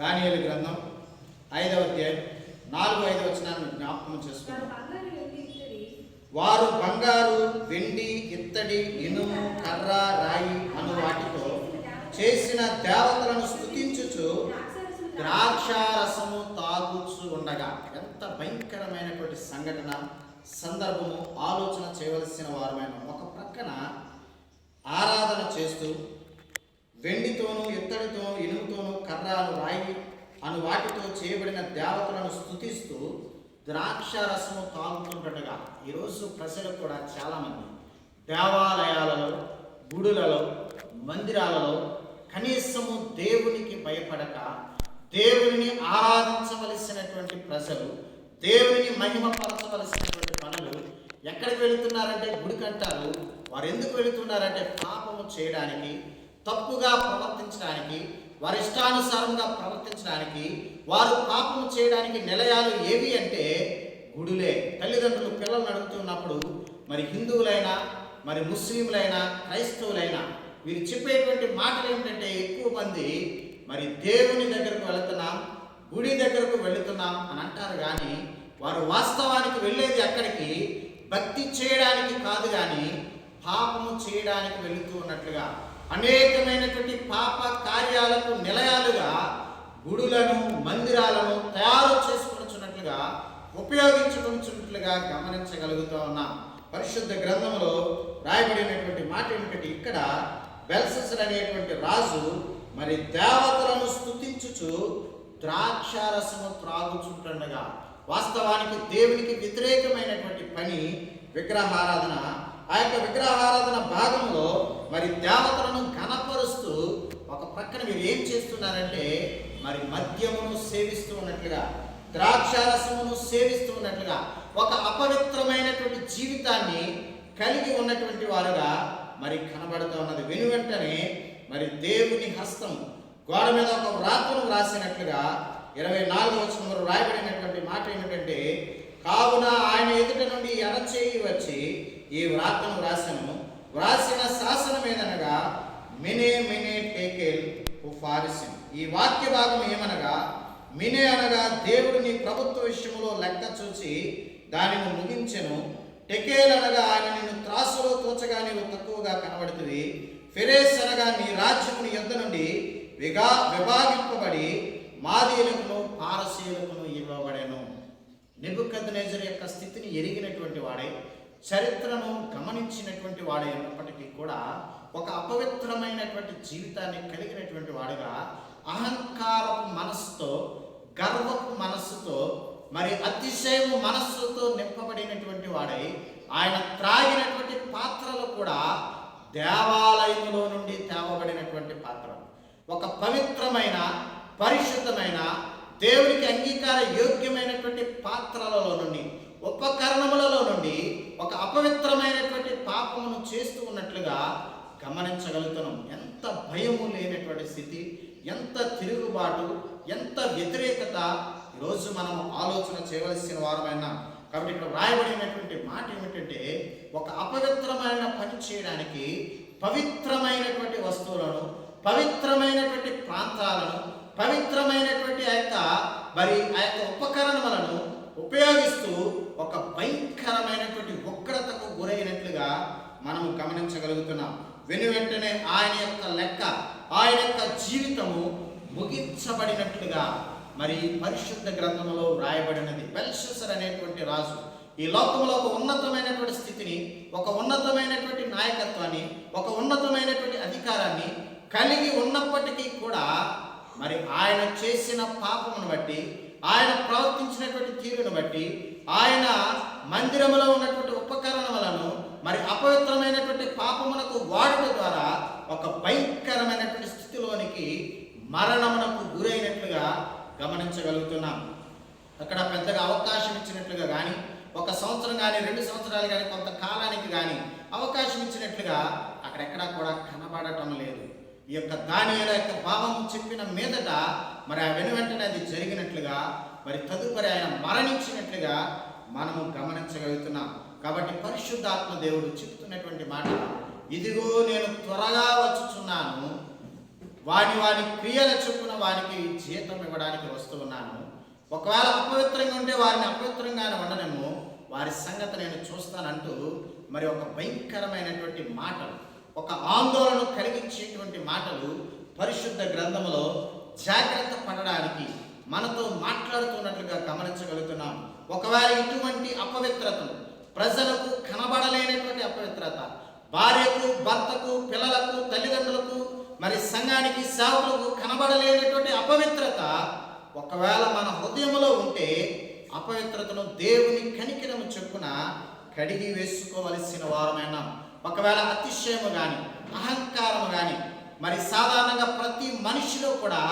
దానియేలు గ్రంథం 5వ అధ్యాయం 4-5 వచనాలను జ్ఞాపకం చేసుకుందాం. వారు బంగారు, వెండి, ఇత్తడి, ఇనుము, కర్ర, రాయి అను వాటితో చేసిన దేవతలను స్తుతించుచు ద్రాక్షారసము తాగుచు ఉండగా. ఎంత భయంకరమైనటువంటి సంఘటన, సందర్భము ఆలోచన చేయవలసిన వారమైన. ఒక ప్రక్కన ఆరాధన చేస్తూ వెండితోనూ, ఇత్తడితోనూ, ఇనుముతోనూ, కర్రను, రాయి అను వాటితో చేయబడిన దేవతలను స్తుతిస్తూ ద్రాక్షారసము తాగుతుండగా. ఈరోజు ప్రజలు కూడా చాలామంది దేవాలయాలలో, గుడులలో, మందిరాలలో కనీసము దేవునికి భయపడక దేవుని ఆరాధించవలసినటువంటి ప్రజలు, దేవుని మహిమపరచవలసినటువంటి పనులు ఎక్కడికి వెళుతున్నారంటే గుడికి అంటారు. వారు ఎందుకు వెళుతున్నారంటే పాపము చేయడానికి, తప్పుగా ప్రవర్తించడానికి, వారి ఇష్టానుసారంగా ప్రవర్తించడానికి, వారు పాపము చేయడానికి నిలయాలు ఏవి అంటే గుడులే. తల్లిదండ్రులు పిల్లలను అడుగుతున్నప్పుడు మరి హిందువులైనా, మరి ముస్లింలైనా, క్రైస్తవులైనా వీరు చెప్పేటువంటి మాటలు ఏమిటంటే ఎక్కువ మంది మరి దేవుని దగ్గరకు వెళుతున్నాం, గుడి దగ్గరకు వెళుతున్నాం అని అంటారు. కానీ వారు వాస్తవానికి వెళ్ళేది అక్కడికి భక్తి చేయడానికి కాదు, కానీ పాపము చేయడానికి వెళుతూ ఉన్నట్లుగా, అనేకమైనటువంటి పాప కార్యాలకు నిలయాలుగా గుడులను, మందిరాలను తయారు చేసుకున్నట్లుగా, ఉపయోగించుకున్నట్లుగా గమనించగలుగుతూ ఉన్నాం. పరిశుద్ధ గ్రంథంలో రాయబడినటువంటి మాట ఏమిటంటే, ఇక్కడ బెల్షస్సర్ అనేటువంటి రాజు మరి దేవతలను స్తుతించుచు ద్రాక్షారసము త్రాగుచుంటుండగా. వాస్తవానికి దేవునికి వ్యతిరేకమైనటువంటి పని విగ్రహారాధన. ఆ యొక్క విగ్రహారాధన భాగంలో మరి దేవతలను ఘనపరుస్తూ ఒక ప్రక్కన మీరు ఏం చేస్తున్నారంటే మరి మద్యమును సేవిస్తూ ఉన్నట్లుగా, ద్రాక్షారసమును సేవిస్తూ ఉన్నట్లుగా, ఒక అపవిత్రమైనటువంటి జీవితాన్ని కలిగి ఉన్నటువంటి వారుగా మరి కనబడుతూ ఉన్నది. వెనువెంటనే మరి దేవుని హస్తం గోడ మీద ఒక వ్రాతను వ్రాసినట్లుగా 24వ వచనంలో రాయబడినటువంటి మాట ఏమిటంటే, కావున ఆయన ఎదుట నుండి ఎడచేయి వచ్చి ఈ వ్రాతను వ్రాసను. వ్రాసిన శాసనం ఏదనగా మినే మినే టేకేల్ ఉఫారిసిన్. ఈ వాక్య భాగం ఏమనగా, మినే అనగా దేవుడు నీ ప్రభుత్వ విషయంలో లెక్క చూచి దానిని ముగించెను. టెకేల్ అనగా ఆయన నిన్ను త్రాసులో తోచగా నీవు తక్కువగా కనబడుతుంది. ఫెరేస్ అనగా నీ రాజ్యముని యొద్ద నుండి విభాగింపబడి మాదీయులకును పారసీయులకును ఇవ్వబడెను. నెబుకద్నెజరు యొక్క స్థితిని ఎరిగినటువంటి వాడే, చరిత్రను గమనించినటువంటి వాడే ఉన్నప్పటికీ కూడా ఒక అపవిత్రమైనటువంటి జీవితాన్ని కలిగినటువంటి వాడుగా, అహంకారపు మనస్సుతో, గర్వపు మనస్సుతో, మరి అతిశయము మనస్సుతో నింపబడినటువంటి వాడై ఆయన త్రాగినటువంటి పాత్రలు కూడా దేవాలయములో నుండి తేవబడినటువంటి పాత్రలు. ఒక పవిత్రమైన, పరిశుద్ధమైన, దేవునికి అంగీకార యోగ్యమైనటువంటి పాత్రలలో నుండి, ఉపకరణములలో నుండి ఒక అపవిత్రమైనటువంటి పాపమును చేస్తూ ఉన్నట్లుగా గమనించగలుగుతున్నాం. ఎంత భయము లేనటువంటి స్థితి, ఎంత తిరుగుబాటు, ఎంత వ్యతిరేకత ఈరోజు మనం ఆలోచన చేయవలసిన వారమైనా. కాబట్టి ఇక్కడ రాయబడినటువంటి మాట ఏమిటంటే, ఒక అపవిత్రమైన పని చేయడానికి పవిత్రమైనటువంటి వస్తువులను, పవిత్రమైనటువంటి ప్రాంతాలను, పవిత్రమైనటువంటి ఆ యొక్క ఉపకరణములను ఉపయోగిస్తూ ఒక భయంకరమైనటువంటి ఉగ్రతకు గురైనట్లుగా మనం గమనించగలుగుతున్నాం. వెనువెంటనే ఆయన యొక్క లెక్క, ఆయన యొక్క జీవితము ముగించబడినట్లుగా మరి పరిశుద్ధ గ్రంథంలో రాయబడినది. బెల్షస్సర్ అనేటువంటి రాజు ఈ లోకంలో ఒక ఉన్నతమైనటువంటి స్థితిని, ఒక ఉన్నతమైనటువంటి నాయకత్వాన్ని, ఒక ఉన్నతమైనటువంటి అధికారాన్ని కలిగి ఉన్నప్పటికీ కూడా మరి ఆయన చేసిన పాపమును బట్టి, ఆయన ప్రవర్తించినటువంటి తీరును బట్టి, ఆయన మందిరములో ఉన్నటువంటి ఉపకరణములను మరి అపవిత్రమైనటువంటి పాపమునకు వాడుట ద్వారా ఒక భయంకరమైనటువంటి స్థితిలోనికి, మరణమునకు గురైనట్లుగా గమనించగలుగుతున్నాం. అక్కడ పెద్దగా అవకాశం ఇచ్చినట్లుగా కానీ, 1 సంవత్సరం కానీ, 2 సంవత్సరాలు కానీ, కొంతకాలానికి కానీ అవకాశం ఇచ్చినట్లుగా అక్కడెక్కడా కూడా కనబడటం లేదు. ఈ యొక్క దానియేలు యొక్క భావం చెప్పిన మీదట మరి ఆ వెనువెంటనే అది జరిగినట్లుగా, మరి తదుపరి ఆయన మరణించినట్లుగా మనము గమనించగలుగుతున్నాం. కాబట్టి పరిశుద్ధాత్మ దేవుడు చెప్తున్నటువంటి మాట, ఇదిగో నేను త్వరగా వచ్చుచున్నాను, వాని క్రియల చొప్పున వారికి జీతం ఇవ్వడానికి వస్తూ ఉన్నాను. ఒకవేళ అపవిత్రంగా ఉంటే వారిని అపవిత్రంగానే ఉండనేమో, వారి సంగతి నేను చూస్తానంటూ మరి ఒక భయంకరమైనటువంటి మాటలు, ఒక ఆందోళన కలిగించేటువంటి మాటలు పరిశుద్ధ గ్రంథంలో జాగ్రత్త పడడానికి మనతో మాట్లాడుతున్నట్లుగా గమనించగలుగుతున్నాం. ఒకవేళ ఇటువంటి అపవిత్రతను, ప్రజలకు కనబడలేనటువంటి అపవిత్రత, భార్యకు, భర్తకు, పిల్లలకు, తల్లిదండ్రులకు, మరి సంఘానికి, సేవకులకు కనబడలేనటువంటి అపవిత్రత ఒకవేళ మన హృదయంలో ఉంటే అపవిత్రతను దేవుని కనికరము చొప్పున కడిగి వేసుకోవలసిన వారమైన, ఒకవేళ అతిశయము కానీ, అహంకారము కానీ, మరి సాధారణంగా ప్రతి మనిషిలో కూడా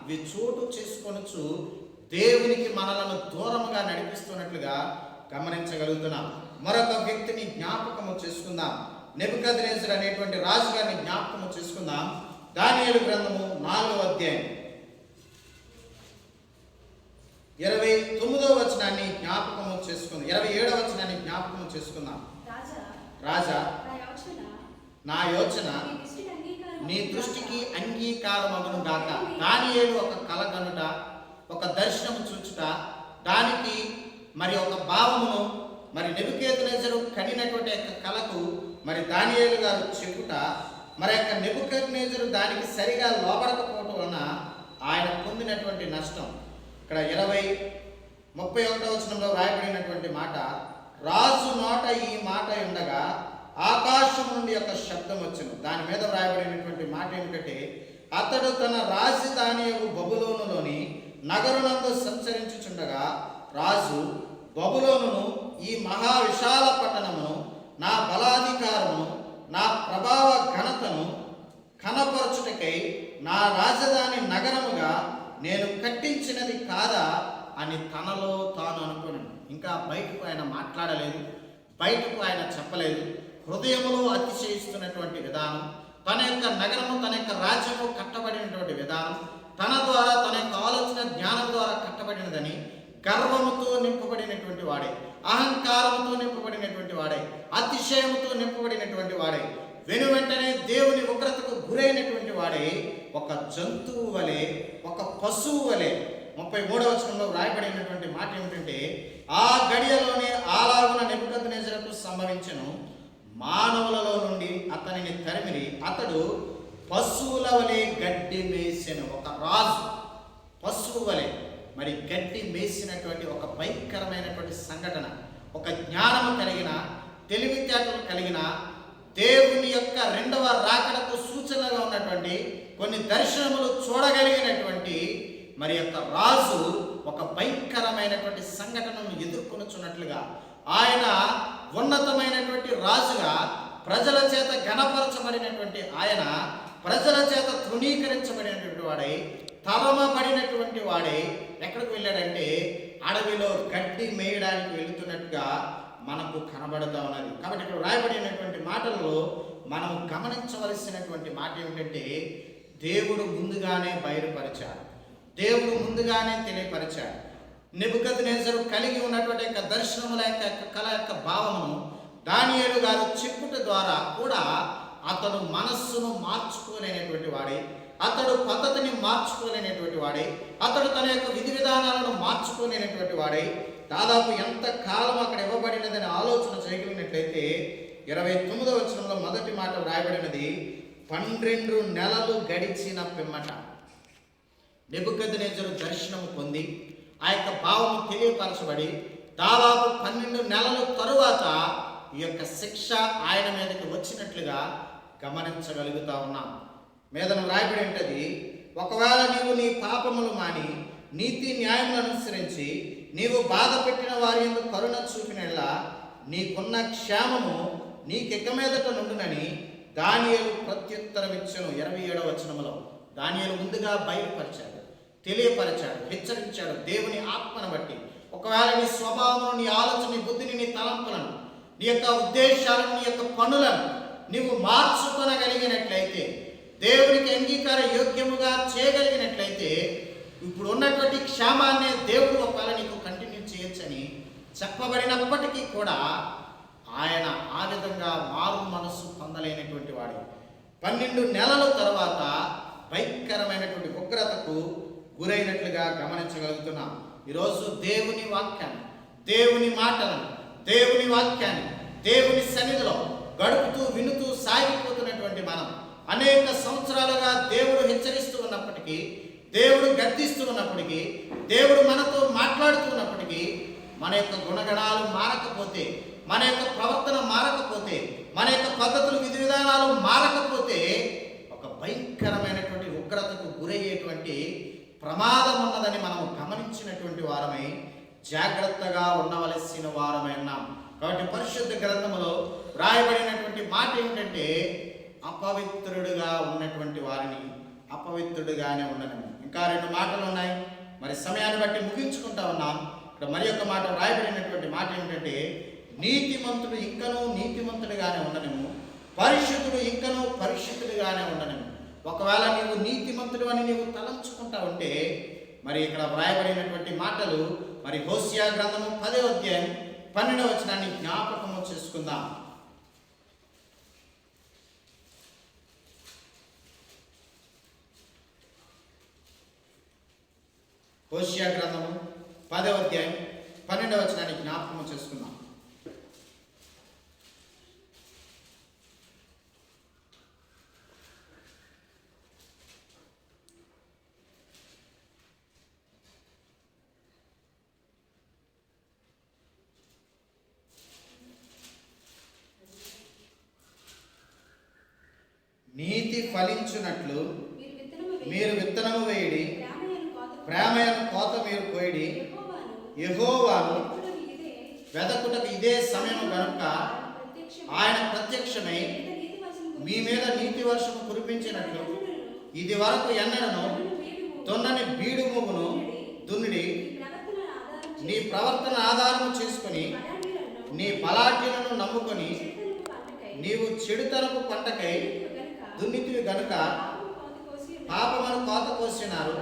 ఇవి చోటు చేసుకొనొచ్చు దేవునికి మనలను దూరముగా నడిపిస్తున్నట్లుగా గమనించగలుగుతున్నాం. మరొక వ్యక్తిని జ్ఞాపకము చేసుకుందాం. నెబుకద్నెజరు అనేటువంటి రాజుగారిని జ్ఞాపకము చేసుకుందాం. దానియేలు గ్రంథము 4వ అధ్యాయం 29వ వచనాన్ని జ్ఞాపకము చేసుకుందాం. 27వ వచనాన్ని జ్ఞాపకము చేసుకుందాం. రాజా, నా యోచన నీ దృష్టికి అంగీకారమగును గాక. దానియేలు ఒక కల కనుట, ఒక దర్శనము చూచుట, దానికి మరి ఒక భావమును, మరి నెబుకద్నెజరు కనినటువంటి యొక్క కలకు మరి దానియేలు గారు చెప్పుట, మరి యొక్క నెబుకద్నెజరు దానికి సరిగా లోబడకపోవటం వలన ఆయన పొందినటువంటి నష్టం. ఇక్కడ 31వ వచనంలో రాయబడినటువంటి మాట, రాజు నోట ఈ మాట ఉండగా ఆకాశం నుండి ఒక శబ్దం వచ్చును. దాని మీద రాయబడినటువంటి మాట ఏమిటంటే, అతడు తన రాజధాని బబులోనులోని నగరునందు సంచరించుచుండగా రాజు, బబులోనును, ఈ మహా విశాల పట్టణమును, నా బలాధికారమును, నా ప్రభావ ఘనతను కనపరచుటకై నా రాజధాని నగరముగా నేను కట్టించినది కాదా అని తనలో తాను అనుకున్నాను. ఇంకా బయటకు ఆయన మాట్లాడలేదు, బయటకు ఆయన చెప్పలేదు. హృదయములో అతిశయిస్తున్నటువంటి విధానం, తన యొక్క నగరము, తన యొక్క రాజ్యము కట్టబడినటువంటి విధానం, తన ద్వారా, తన యొక్క ఆలోచన జ్ఞానం ద్వారా కట్టబడినదని గర్వముతో నింపబడినటువంటి వాడే, అహంకారముతో నింపబడినటువంటి వాడే, అతిశయముతో నింపబడినటువంటి వాడే, వెనువెంటనే దేవుని ఉగ్రతకు గురైనటువంటి వాడే ఒక జంతువు వలె, ఒక పశువు వలె. 33వ వచనంలో రాయబడినటువంటి మాట ఏమిటంటే, ఆ గడియలోనే అలాగున నెబుకద్నెజరుకు సంభవించెను. మానవులలో నుండి అతనిని తరిమిరి, అతడు పశువుల వలె గడ్డి మేసెను. ఒక రాజు పశువు వలె మరి గడ్డి మేసినటువంటి ఒక భయంకరమైనటువంటి సంఘటన, ఒక జ్ఞానము కలిగిన, తెలివితేటలు కలిగిన, దేవుని యొక్క రెండవ రాకడకు సూచనగా ఉన్నటువంటి కొన్ని దర్శనములు చూడగలిగినటువంటి మరి యొక్క రాజు ఒక భయంకరమైనటువంటి సంఘటనను ఎదుర్కొనుచున్నట్లుగా, ఆయన ఉన్నతమైనటువంటి రాజుగా, ప్రజల చేత ఘనపరచబడినటువంటి ఆయన, ప్రజల చేత తృణీకరించబడినటువంటి వాడై, తరమబడినటువంటి వాడై ఎక్కడికి వెళ్ళాడంటే అడవిలో గడ్డి మేయడానికి వెళుతున్నట్టుగా మనకు కనబడుతూ ఉన్నది. కాబట్టి ఇక్కడ రాయబడినటువంటి మాటల్లో మనం గమనించవలసినటువంటి మాట ఏమిటంటే, దేవుడు ముందుగానే బయలుపరిచాడు, దేవుడు ముందుగానే తెలియపరిచాడు. నెబుకద్నెజరు కలిగి ఉన్నటువంటి యొక్క దర్శనముల యొక్క కళ యొక్క భావమును దానియేలు గారు చెప్పుట ద్వారా కూడా అతడు మనస్సును మార్చుకోలేనటువంటి వాడే, అతడు పద్ధతిని మార్చుకోలేనటువంటి వాడే, అతడు తన యొక్క విధి విధానాలను మార్చుకోలేనటువంటి వాడే, దాదాపు ఎంత కాలం అక్కడ ఇవ్వబడినదని ఆలోచన చేయగలిగినట్లయితే 29వ వచనంలో మొదటి మాట రాయబడినది, 12 నెలలు గడిచిన పిమ్మట నెబుకద్నెజరు దర్శనము పొంది ఆ యొక్క భావము తెలియపరచబడి దాదాపు 12 నెలల తరువాత ఈ యొక్క శిక్ష ఆయన మీదకి వచ్చినట్లుగా గమనించగలుగుతా ఉన్నాం. మీదను రాయబడి ఉంటుంది, ఒకవేళ నీవు నీ పాపములు మాని నీతి న్యాయములను అనుసరించి నీవు బాధ పెట్టిన వారి యందు కరుణ చూపినలా నీకున్న క్షేమము నీకెక్క మీదట నుండునని దానియేలు ప్రత్యుత్తరం ఇచ్చెను. 27వ వచనములో దానియేలు ముందుగా బయలుపరిచాడు, తెలియపరిచాడు, హెచ్చరించాడు దేవుని ఆత్మను బట్టి. ఒకవేళ నీ స్వభావమును, నీ ఆలోచన, నీ బుద్ధిని, నీ తలంపులను, నీ యొక్క ఉద్దేశాలను, నీ యొక్క పనులను నీవు మార్చుకొనగలిగినట్లయితే, దేవునికి అంగీకార యోగ్యముగా చేయగలిగినట్లయితే, ఇప్పుడు ఉన్నటువంటి క్షేమాన్ని దేవుడు ఒకవేళ నీకు కంటిన్యూ చేయొచ్చని చెప్పబడినప్పటికీ కూడా ఆయన ఆ విధంగా మారు మనస్సు పొందలేనటువంటి వాడు 12 నెలల తర్వాత భయంకరమైనటువంటి ఉగ్రతకు గురైనట్లుగా గమనించగలుగుతున్నాం. ఈరోజు దేవుని వాక్యాన్ని, దేవుని మాటలను, దేవుని వాక్యాన్ని దేవుని సన్నిధిలో గడుపుతూ వినుతూ సాగిపోతున్నటువంటి మనం అనేక సంవత్సరాలుగా దేవుడు హెచ్చరిస్తూ ఉన్నప్పటికీ, దేవుడు గద్దిస్తూ ఉన్నప్పటికీ, దేవుడు మనతో మాట్లాడుతూ ఉన్నప్పటికీ మన యొక్క గుణగణాలు మారకపోతే, మన యొక్క ప్రవర్తన మారకపోతే, మన యొక్క పద్ధతులు విధి విధానాలు మారకపోతే ఒక భయంకరమైనటువంటి ఉగ్రతకు గురయ్యేటువంటి ప్రమాదం ఉన్నదని మనం గమనించినటువంటి వారమై జాగ్రత్తగా ఉండవలసిన వారమై ఉన్నాం. కాబట్టి పరిశుద్ధ గ్రంథములో రాయబడినటువంటి మాట ఏమిటంటే, అపవిత్రుడుగా ఉన్నటువంటి వారిని అపవిత్రుడుగానే ఉండను. ఇంకా 2 మాటలు ఉన్నాయి, మరి సమయాన్ని బట్టి ముగించుకుంటా ఉన్నాం. ఇక్కడ మరి ఒక మాట రాయబడినటువంటి మాట ఏమిటంటే, నీతిమంతుడు ఇంకనూ నీతిమంతుడిగానే ఉండనేము, పరిశుద్ధుడు ఇంకనూ పరిశుద్ధుడిగానే ఉండనేము. ఒకవేళ నీవు నీతిమంతుడు అని నీవు తలంచుకుంటా ఉంటే, మరి ఇక్కడ వ్రాయబడినటువంటి మాటలు మరి హోషేయ గ్రంథము 10వ అధ్యాయం 12వ వచనాన్ని జ్ఞాపకము చేసుకుందాం. హోషేయ గ్రంథము 10వ అధ్యాయం 12వ వచనాన్ని జ్ఞాపకము చేసుకుందాం. నీతి ఫలించునట్లు మీరు విత్తనము వేయడి, ప్రేమయను కోత మీరు కోయడి. యెహోవాను వెదకుటకు ఇదే సమయం గనుక ఆయన ప్రత్యక్షమై మీ మీద నీతి వర్షము కురిపించినట్లు ఇది వరకు ఎన్నడను దున్నని బీడు ముగును దున్నుడి. నీ ప్రవర్తన ఆధారము చేసుకుని నీ బలాఢ్యులను నమ్ముకొని నీవు చెడుతనపు పంటకై దున్నితివి గనుక పాపమును కోత కోసినారు,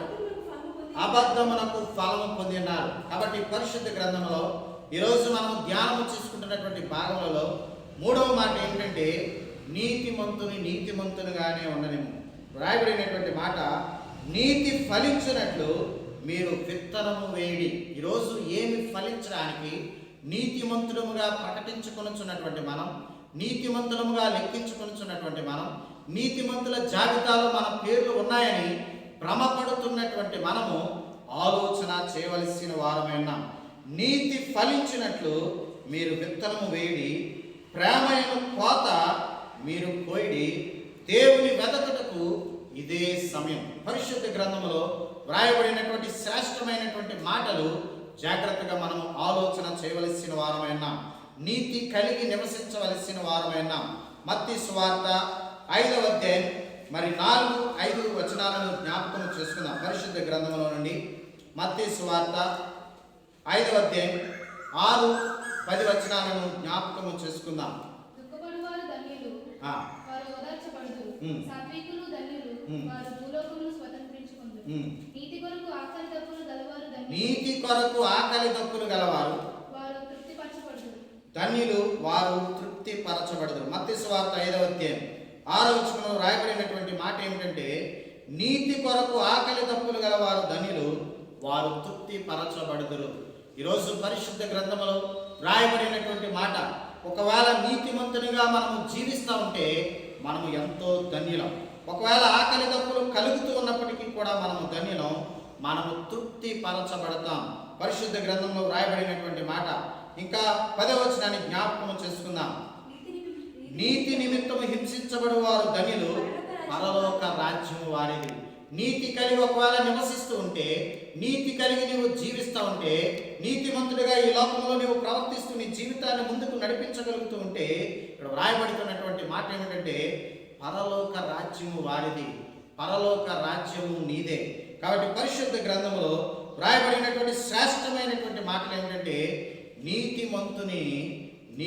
అబద్ధమునకు ఫలము పొందినారు. కాబట్టి పరిశుద్ధ గ్రంథంలో ఈరోజు మనం ధ్యానం చేసుకుంటున్నటువంటి భాగంలో 3వ మాట ఏమిటంటే, నీతిమంతుని నీతిమంతునిగానే ఉండనేము. రాయబడినటువంటి మాట, నీతి ఫలించినట్లు మీరు విత్తనము వేయడి. ఈరోజు ఏమి ఫలించడానికి నీతిమంతులముగా ప్రకటించుకొనుచున్నటువంటి మనం, నీతిమంతులముగా లెక్కించుకొనుచున్నటువంటి మనం, నీతిమంతుల జాబితాలో మన పేర్లు ఉన్నాయని భ్రమపడుతున్నటువంటి మనము ఆలోచన చేయవలసిన వారమైన, నీతి ఫలించినట్లు మీరు విత్తనము వేయడి, ప్రేమయను కోత మీరు కోయడి. దేవుని వెదకుటకు ఇదే సమయం. పరిశుద్ధ గ్రంథములో వ్రాయబడినటువంటి శ్రేష్టమైనటువంటి మాటలు జాగ్రత్తగా మనము ఆలోచన చేయవలసిన వారమైన, నీతి కలిగి నివసించవలసిన వారమైన. మత్తయి సువార్త 5వ అధ్యాయం మరి 4-5 వచనాలను జ్ఞాపకం చేసుకుందాం. పరిశుద్ధ గ్రంథంలో నుండి మత్తయి సువార్త 5వ అధ్యాయం 6-10 వచనాలను జ్ఞాపకం చేసుకుందాం. దుఃఖపడువారు ధన్యులు, వారు ఓదార్చబడుదురు. సాత్వికులు ధన్యులు, వారు భూలోకమును స్వతంత్రించుకొందురు. నీతి కొరకు ఆకలి దప్పులు గలవారు ధన్యులు, నీతి కొరకు ఆకలి దప్పులు గలవారు వారు తృప్తిపరచబడుదురు. ధన్యులు, వారు తృప్తిపరచబడుదురు. మత్తయి సువార్త 5వ అధ్యాయం 6వ వచనంలో రాయబడినటువంటి మాట ఏమిటంటే, నీతి కొరకు ఆకలి దప్పులు గలవారు ధన్యులు, వారు తృప్తిపరచబడుదురు. ఈరోజు పరిశుద్ధ గ్రంథంలో రాయబడినటువంటి మాట, ఒకవేళ నీతిమంతునిగా మనము జీవిస్తూ ఉంటే మనము ఎంతో ధన్యులం. ఒకవేళ ఆకలి దప్పులు కలుగుతూ ఉన్నప్పటికీ కూడా మనము ధన్యులం, మనము తృప్తి పరచబడతాం. పరిశుద్ధ గ్రంథంలో రాయబడినటువంటి మాట ఇంకా 10వ వచనాన్ని జ్ఞాపకం చేసుకుందాం. నీతి నిమిత్తము హింసించబడు వారు ధన్యులు, పరలోక రాజ్యము వారిది. నీతి కలిగి ఒకవేళ నివసిస్తూ ఉంటే, నీతి కలిగి నీవు జీవిస్తూ ఉంటే, నీతిమంతుడిగా ఈ లోకంలో నీవు ప్రవర్తిస్తూ నీ జీవితాన్ని ముందుకు నడిపించగలుగుతూ ఉంటే, ఇక్కడ వ్రాయబడుతున్నటువంటి మాట ఏమిటంటే, పరలోక రాజ్యము వారిది, పరలోక రాజ్యము నీదే. కాబట్టి పరిశుద్ధ గ్రంథంలో వ్రాయబడినటువంటి శ్రేష్టమైనటువంటి మాటలు ఏమిటంటే,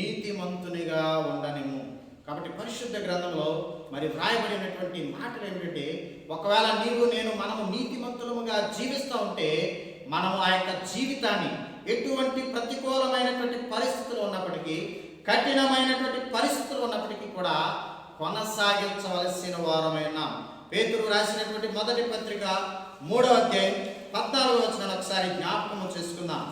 నీతిమంతునిగా ఉండనిము. కాబట్టి పరిశుద్ధ గ్రంథంలో మరి వ్రాయబడినటువంటి మాటలు ఏమిటంటే, ఒకవేళ నీవు నేను మనము నీతిమంతులముగా జీవిస్తూ ఉంటే మనము ఆ యొక్క జీవితాన్ని ఎటువంటి ప్రతికూలమైనటువంటి పరిస్థితులు ఉన్నప్పటికీ, కఠినమైనటువంటి పరిస్థితులు ఉన్నప్పటికీ కూడా కొనసాగించవలసిన వారమైన. పేతురు రాసినటువంటి మొదటి పత్రిక 3వ అధ్యాయం 14వ వచనాన్ని ఒకసారి జ్ఞాపకం చేసుకుందాం.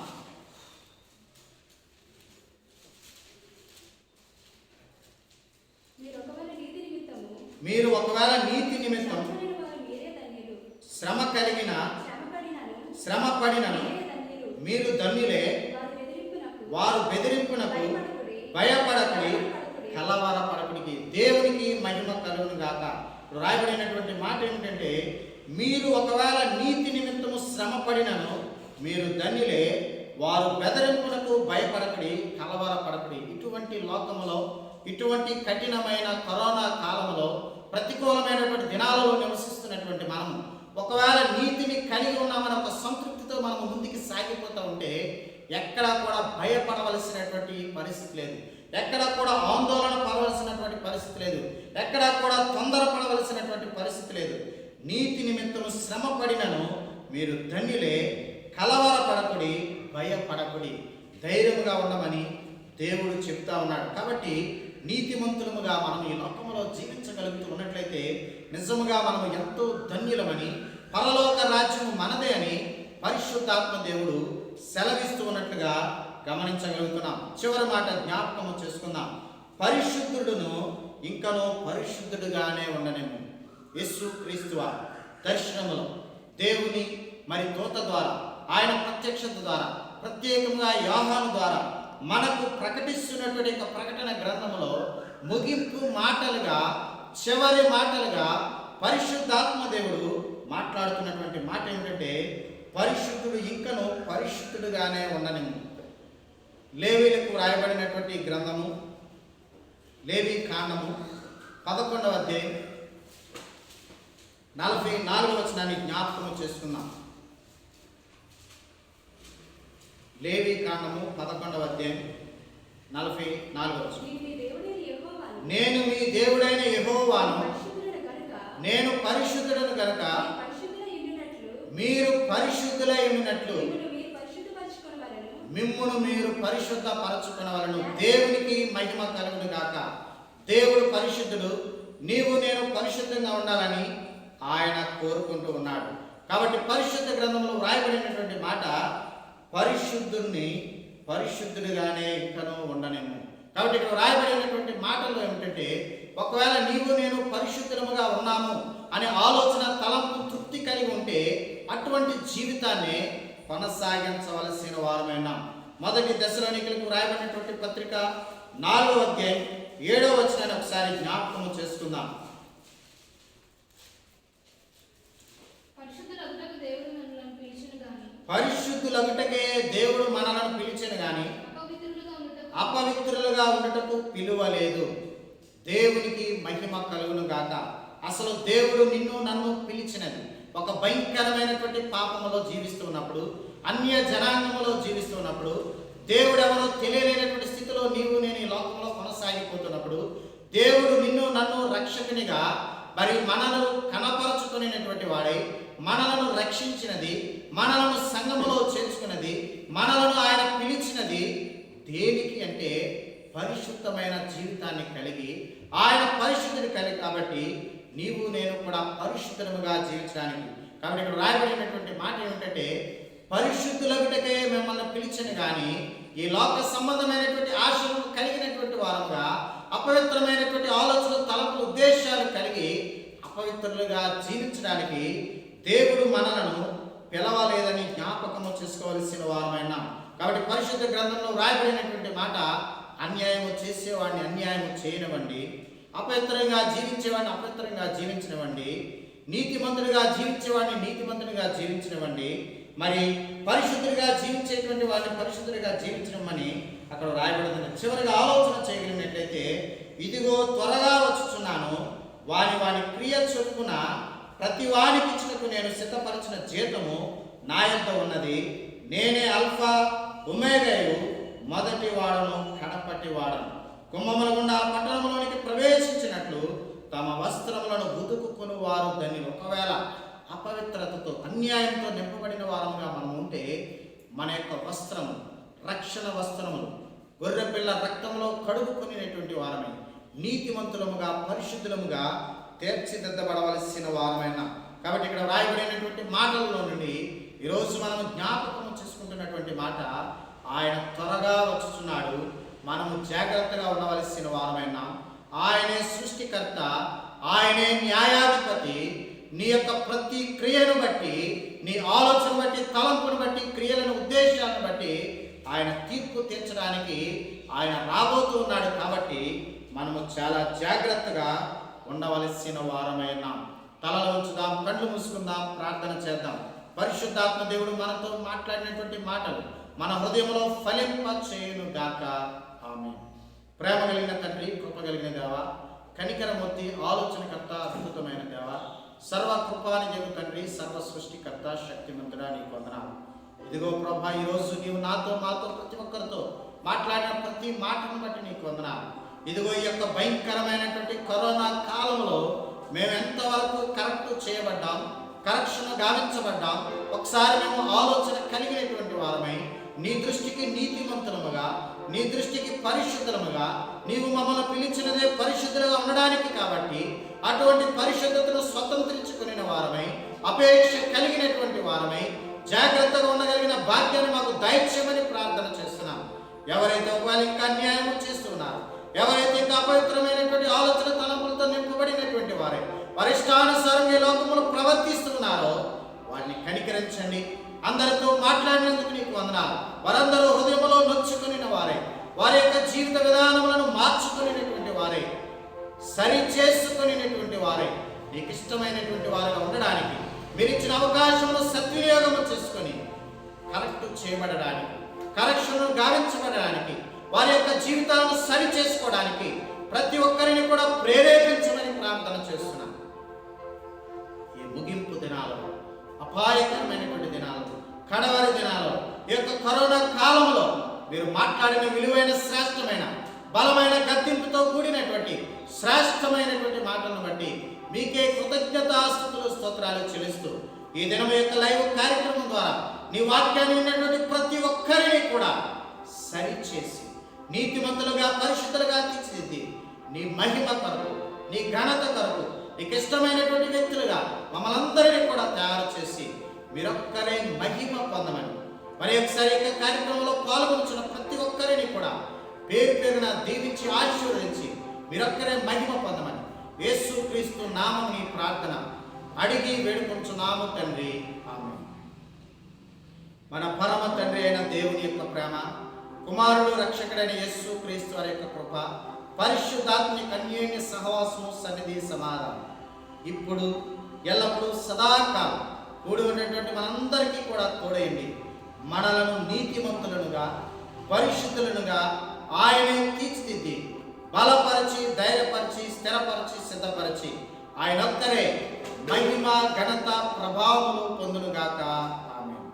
మీరు ఒకవేళ నీతి నిమిత్తం శ్రమపడిన వారు మీరే ధన్యులు. శ్రమ కలిగిన శ్రమ శ్రమపడినను పడినను మీరే ధన్యులు. మీరు ధన్యులే. వారు బెదిరింపునకు భయపడకుడి, కలవరపడకుడికి. దేవునికి మహిమ కలుగును గాక. రాయబడినటువంటి మాట ఏమిటంటే, మీరు ఒకవేళ నీతి నిమిత్తము శ్రమ పడినను మీరు ధన్యులే. వారు బెదిరింపునకు భయపడకుడి, కలవరపడకుడి. ఇటువంటి లోకములో, ఇటువంటి కఠినమైన కరోనా కాలంలో, ప్రతికూలమైనటువంటి దినాలలో నివసిస్తున్నటువంటి మనము ఒకవేళ నీతిని కలిగి ఉన్నామని ఒక సంతృప్తితో మనము ముందుకు సాగిపోతూ ఉంటే ఎక్కడా కూడా భయపడవలసినటువంటి పరిస్థితి లేదు, ఎక్కడా కూడా ఆందోళన పడవలసినటువంటి పరిస్థితి లేదు, ఎక్కడా కూడా తొందరపడవలసినటువంటి పరిస్థితి లేదు. నీతి నిమిత్తము శ్రమ పడినను మీరు ధన్యులే. కలవరపడకుడి, భయపడకుడి, ధైర్యముగా ఉండమని దేవుడు చెప్తా ఉన్నాడు. కాబట్టి నీతిమంతులముగా మనం ఈ లోకంలో జీవించగలుగుతూ ఉన్నట్లయితే నిజముగా మనం ఎంతో ధన్యులమని, పరలోక రాజ్యము మనదే అని పరిశుద్ధాత్మ దేవుడు సెలవిస్తూ ఉన్నట్లుగా గమనించగలుగుతున్నాం. చివరి మాట జ్ఞాపకము చేసుకుందాం. పరిశుద్ధుడును ఇంకనూ పరిశుద్ధుడుగానే ఉండనేము. యేసు క్రీస్తువ దర్శనములో దేవుని మరి దూత ద్వారా, ఆయన ప్రత్యక్షత ద్వారా, ప్రత్యేకంగా యోహాను ద్వారా మనకు ప్రకటిస్తున్నటువంటి ప్రకటన గ్రంథములో ముగింపు మాటలుగా, చివరి మాటలుగా పరిశుద్ధాత్మ దేవుడు మాట్లాడుతున్నటువంటి మాట ఏమిటంటే, పరిశుద్ధుడు ఇంకను పరిశుద్ధుడుగానే ఉండనేము. లేవీలకు రాయబడినటువంటి గ్రంథము, లేవీ కాండము 11వ అధ్యాయం 44వ వచనాన్ని జ్ఞాపకము చేసుకుందాం. లేవీ కాండము 11వ అధ్యాయం 44వ వచనం. నేను మీ దేవుడైన యెహోవాను, నేను పరిశుద్ధుడను గనుక మీరు పరిశుద్ధులై ఉన్నట్లు మిమ్మును మీరు పరిశుద్ధపరచుకొనవలెను. దేవునికి మహిమ కలుగును గాక. దేవుడు పరిశుద్ధుడు, నీవు నేను పరిశుద్ధంగా ఉండాలని ఆయన కోరుకుంటూ ఉన్నాడు. కాబట్టి పరిశుద్ధ గ్రంథంలో వ్రాయబడినటువంటి మాట, పరిశుద్ధుణ్ణి పరిశుద్ధుడిగానే ఇంకనూ ఉండనేము. కాబట్టి ఇక్కడ వ్రాయబడినటువంటి మాటల్లో ఏమిటంటే, ఒకవేళ నీవు నేను పరిశుద్ధముగా ఉన్నాము అనే ఆలోచన, తలంపు, తృప్తి కలిగి ఉంటే అటువంటి జీవితాన్ని కొనసాగించవలసిన వారమైనా. మొదటి దశలోనికలకు రాయబడినటువంటి పత్రిక 4వ అధ్యాయం 7వ వచనాన్ని ఒకసారి జ్ఞాపకము చేసుకుందాం. పరిశుద్ధులగుటకే దేవుడు మనలను పిలిచెను గాని అపవిత్రులుగా ఉండటకు పిలువలేదు. దేవునికి మహిమ కలుగును గాక. అసలు దేవుడు నిన్ను నన్ను పిలిచినది ఒక భయంకరమైనటువంటి పాపములో జీవిస్తున్నప్పుడు, అన్య జనాంగములో జీవిస్తున్నప్పుడు, దేవుడు ఎవరో తెలియలేనటువంటి స్థితిలో నీవు నేను ఈ లోకంలో కొనసాగిపోతున్నప్పుడు, దేవుడు నిన్ను నన్ను రక్షకునిగా మరి మనను కనపరచుకునేటువంటి వాడై మనలను రక్షించినది, మనలను సంఘములో చేర్చుకున్నది, మనలను ఆయన పిలిచినది దేనికి అంటే పరిశుద్ధమైన జీవితాన్ని కలిగి, ఆయన పరిశుద్ధుని కలిగి. కాబట్టి నీవు నేను కూడా పరిశుద్ధముగా జీవించడానికి. కాబట్టి ఇక్కడ రాయబడినటువంటి మాట ఏమిటంటే, పరిశుద్ధులగుటకే మిమ్మల్ని పిలిచను కానీ ఈ లోక సంబంధమైనటువంటి ఆశలను కలిగినటువంటి వారంగా, అపవిత్రమైనటువంటి ఆలోచనలు, తలపులు, ఉద్దేశాలు కలిగి అపవిత్రులుగా జీవించడానికి దేవుడు మనలను పిలవలేదని జ్ఞాపకము చేసుకోవలసిన వారమైనా. కాబట్టి పరిశుద్ధ గ్రంథంలో వ్రాయబడినటువంటి మాట, అన్యాయము చేసేవాడిని అన్యాయము చేయనివ్వండి, అపవిత్రంగా జీవించేవాడిని అపవిత్రంగా జీవించనివ్వండి, నీతిమంతుడిగా జీవించేవాడిని నీతిమంతుడిగా జీవించనివ్వండి, మరి పరిశుద్ధుడిగా జీవించేటువంటి వాడిని పరిశుద్ధుడిగా జీవించడమని అక్కడ రాయబడుతుంది. చివరిగా ఆలోచన చేయగలిగినట్లయితే, ఇదిగో త్వరగా వచ్చుచున్నాను, వాని క్రియ చొప్పున ప్రతి వానికి ఇచ్చినకు నేను సిద్ధపరిచిన జీతము నా యొద్ద ఉన్నది. నేనే అల్ఫా ఒమేగాయు, మొదటి వాడను కడపటి వాడను. కుంభముల గుండా పట్టణంలోనికి ప్రవేశించినట్లు తమ వస్త్రములను ఉతుకుకుని వారు ధన్యులు. ఒకవేళ అపవిత్రతతో, అన్యాయంతో నింపబడిన వారముగా మనం ఉంటే మన యొక్క వస్త్రము, రక్షణ వస్త్రములు గొర్రెపిల్ల రక్తంలో కడుగుకునేటువంటి వారమే నీతిమంతులముగా పరిశుద్ధులముగా తీర్చిదిద్దబడవలసిన వారమైన. కాబట్టి ఇక్కడ రాయబడినటువంటి మాటల్లో నుండి ఈరోజు మనం జ్ఞాపకం చేసుకుంటున్నటువంటి మాట, ఆయన త్వరగా వచ్చుచున్నాడు, మనము జాగ్రత్తగా ఉండవలసిన వారమైన. ఆయనే సృష్టికర్త, ఆయనే న్యాయాధిపతి. నీ యొక్క ప్రతి క్రియను బట్టి, నీ ఆలోచన బట్టి, తలంపును బట్టి, క్రియలను, ఉద్దేశాలను బట్టి ఆయన తీర్పు తీర్చడానికి ఆయన రాబోతూ ఉన్నాడు. కాబట్టి మనము చాలా జాగ్రత్తగా ఉండవలసిన వారమైన తలలు ఉంచుదాం, కళ్ళు మూసుకుందాం, ప్రార్థన చేద్దాం. పరిశుద్ధాత్మ దేవుడు మనతో మాట్లాడినటువంటి మాటలు మన హృదయంలో ఫలింప చేయును గాక. ఆమేన్. ప్రేమ కలిగిన తండ్రి, కృప కలిగిన దేవ, కనికరమూర్తి, ఆలోచనకర్త, అద్భుతమైన దేవ, సర్వ కృపానిధి తండ్రి, సర్వ సృష్టికర్త, శక్తిమంతుడా, నీకు వందనాలు. ఇదిగో ప్రభా, ఈరోజు నీవు నాతో, మాతో, ప్రతి ఒక్కరితో మాట్లాడిన ప్రతి మాటను బట్టి నీకు వందనాలు. ఇదిగో ఈ యొక్క భయంకరమైనటువంటి కరోనా కాలంలో మేము ఎంతవరకు కరెక్ట్ చేయబడ్డాం, కరెక్షన్ గావించబడ్డాం, ఒకసారి మేము ఆలోచన కలిగినటువంటి వారమై నీ దృష్టికి నీతిమంతులముగా, నీ దృష్టికి పరిశుద్ధులముగా, నీవు మమ్మల్ని పిలిచినదే పరిశుద్ధులుగా ఉండడానికి. కాబట్టి అటువంటి పరిశుద్ధతను స్వతంత్రించుకునే వారమై, అపేక్ష కలిగినటువంటి వారమై, జాగ్రత్తగా ఉండగలిగిన భాగ్యాన్ని మాకు దయచేయమని ప్రార్థన చేస్తున్నాం. ఎవరైతే ఒకవేళ ఇంకా అన్యాయం చేస్తున్నారు, ఎవరైతే ఇంకా అపవిత్రమైనటువంటి ఆలోచన తలంపులతో నింపబడినటువంటి వారే పరిష్టానుసారంగా ఈ లోకములు ప్రవర్తిస్తున్నారో వారిని కనికరించండి. అందరితో మాట్లాడినందుకు నీకు వందనాలు. వారందరూ హృదయంలో నొచ్చుకుని వారే, వారి యొక్క జీవిత విధానములను మార్చుకునేటువంటి వారే, సరి చేసుకునేటువంటి వారే, నీకు ఇష్టమైనటువంటి వారుగా ఉండడానికి మీరు ఇచ్చిన అవకాశమును సద్వినియోగం చేసుకొని కరెక్ట్ చేయబడడానికి, కరెక్షన్ను గావించబడడానికి, వారి యొక్క జీవితాలను సరి చేసుకోవడానికి ప్రతి ఒక్కరిని కూడా ప్రేరేపించమని ప్రార్థన చేస్తున్నాను. ఈ ముగింపు దినాలలో, అపాయకరమైనటువంటి దినాలలో, కడవరి దినాలలో, ఈ యొక్క కరోనా కాలంలో మీరు మాట్లాడిన విలువైన, శ్రేష్టమైన, బలమైన గద్దింపుతో కూడినటువంటి శ్రేష్టమైనటువంటి మాటలను బట్టి మీకే కృతజ్ఞతాస్తుతులు, స్తోత్రాలు చెల్లిస్తూ ఈ దినం యొక్క లైవ్ కార్యక్రమం ద్వారా నీ వాక్యాన్ని విన్నటువంటి ప్రతి ఒక్కరిని కూడా సరిచేసి నీతిమంతులుగా, పరిశుద్ధులుగా తీర్చిదిద్ది నీ మహిమ కొరకు, నీ ఘనత కొరకు, నీకు ఇష్టమైనటువంటి వ్యక్తులుగా మమ్మల్ని అందరినీ కూడా తయారు చేసి మీరొక్కరే మహిమ పొందమని, మరి ఒకసారి యొక్క కార్యక్రమంలో పాల్గొంటున్న ప్రతి ఒక్కరిని కూడా పేరు పేరున దీవించి ఆశీర్వదించి మీరొక్కరే మహిమ పొందమని యేసుక్రీస్తు నామం నీ ప్రార్థన అడిగి వేడుకొంచున్నాము తండ్రి. ఆమేన్. మన పరమ తండ్రి అయిన దేవుని యొక్క ప్రేమ, కుమారుడు రక్షకుడైన యేసుక్రీస్తు వారి యొక్క కృప, పరిశుద్ధాత్మ అన్యోన్య సహవాసము, సన్నిధి, సమాధానం ఇప్పుడు ఎల్లప్పుడూ సదాకాలం కూడి ఉన్నటువంటి మనందరికీ కూడా తోడైంది. మనలను నీతిమంతులనుగా, పరిశుద్ధులనుగా ఆయనే తీర్చిదిద్ది బలపరిచి, ధైర్యపరిచి, స్థిరపరిచి, సిద్ధపరిచి ఆయన ఒక్కరే మహిమ, ఘనత, ప్రభావములు పొందునుగాక. ఆమేన్.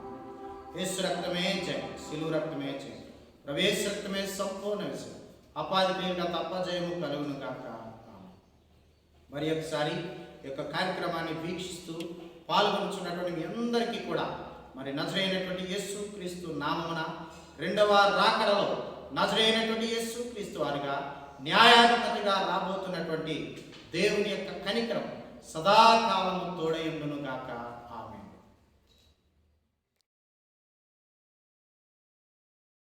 యేసు రక్తమే జయం, శిలువ రక్తమే జయం, ప్రవేశ రక్తమే సంపూర్ణ విజయం, అపాది పేరుగా తప్పజయము కలుగునుగాక. మరి ఒకసారి ఈ యొక్క కార్యక్రమాన్ని వీక్షిస్తూ పాల్గొంటున్నటువంటి మీ అందరికీ కూడా మరి నజరేయుడైనటువంటి యేసుక్రీస్తు నామమున రెండవ రాకడలో నజరేయుడైనటువంటి యేసుక్రీస్తు వారిగా న్యాయాధిపతిగా రాబోతున్నటువంటి దేవుని యొక్క కనికరం సదాకాలము తోడయుండును గాక.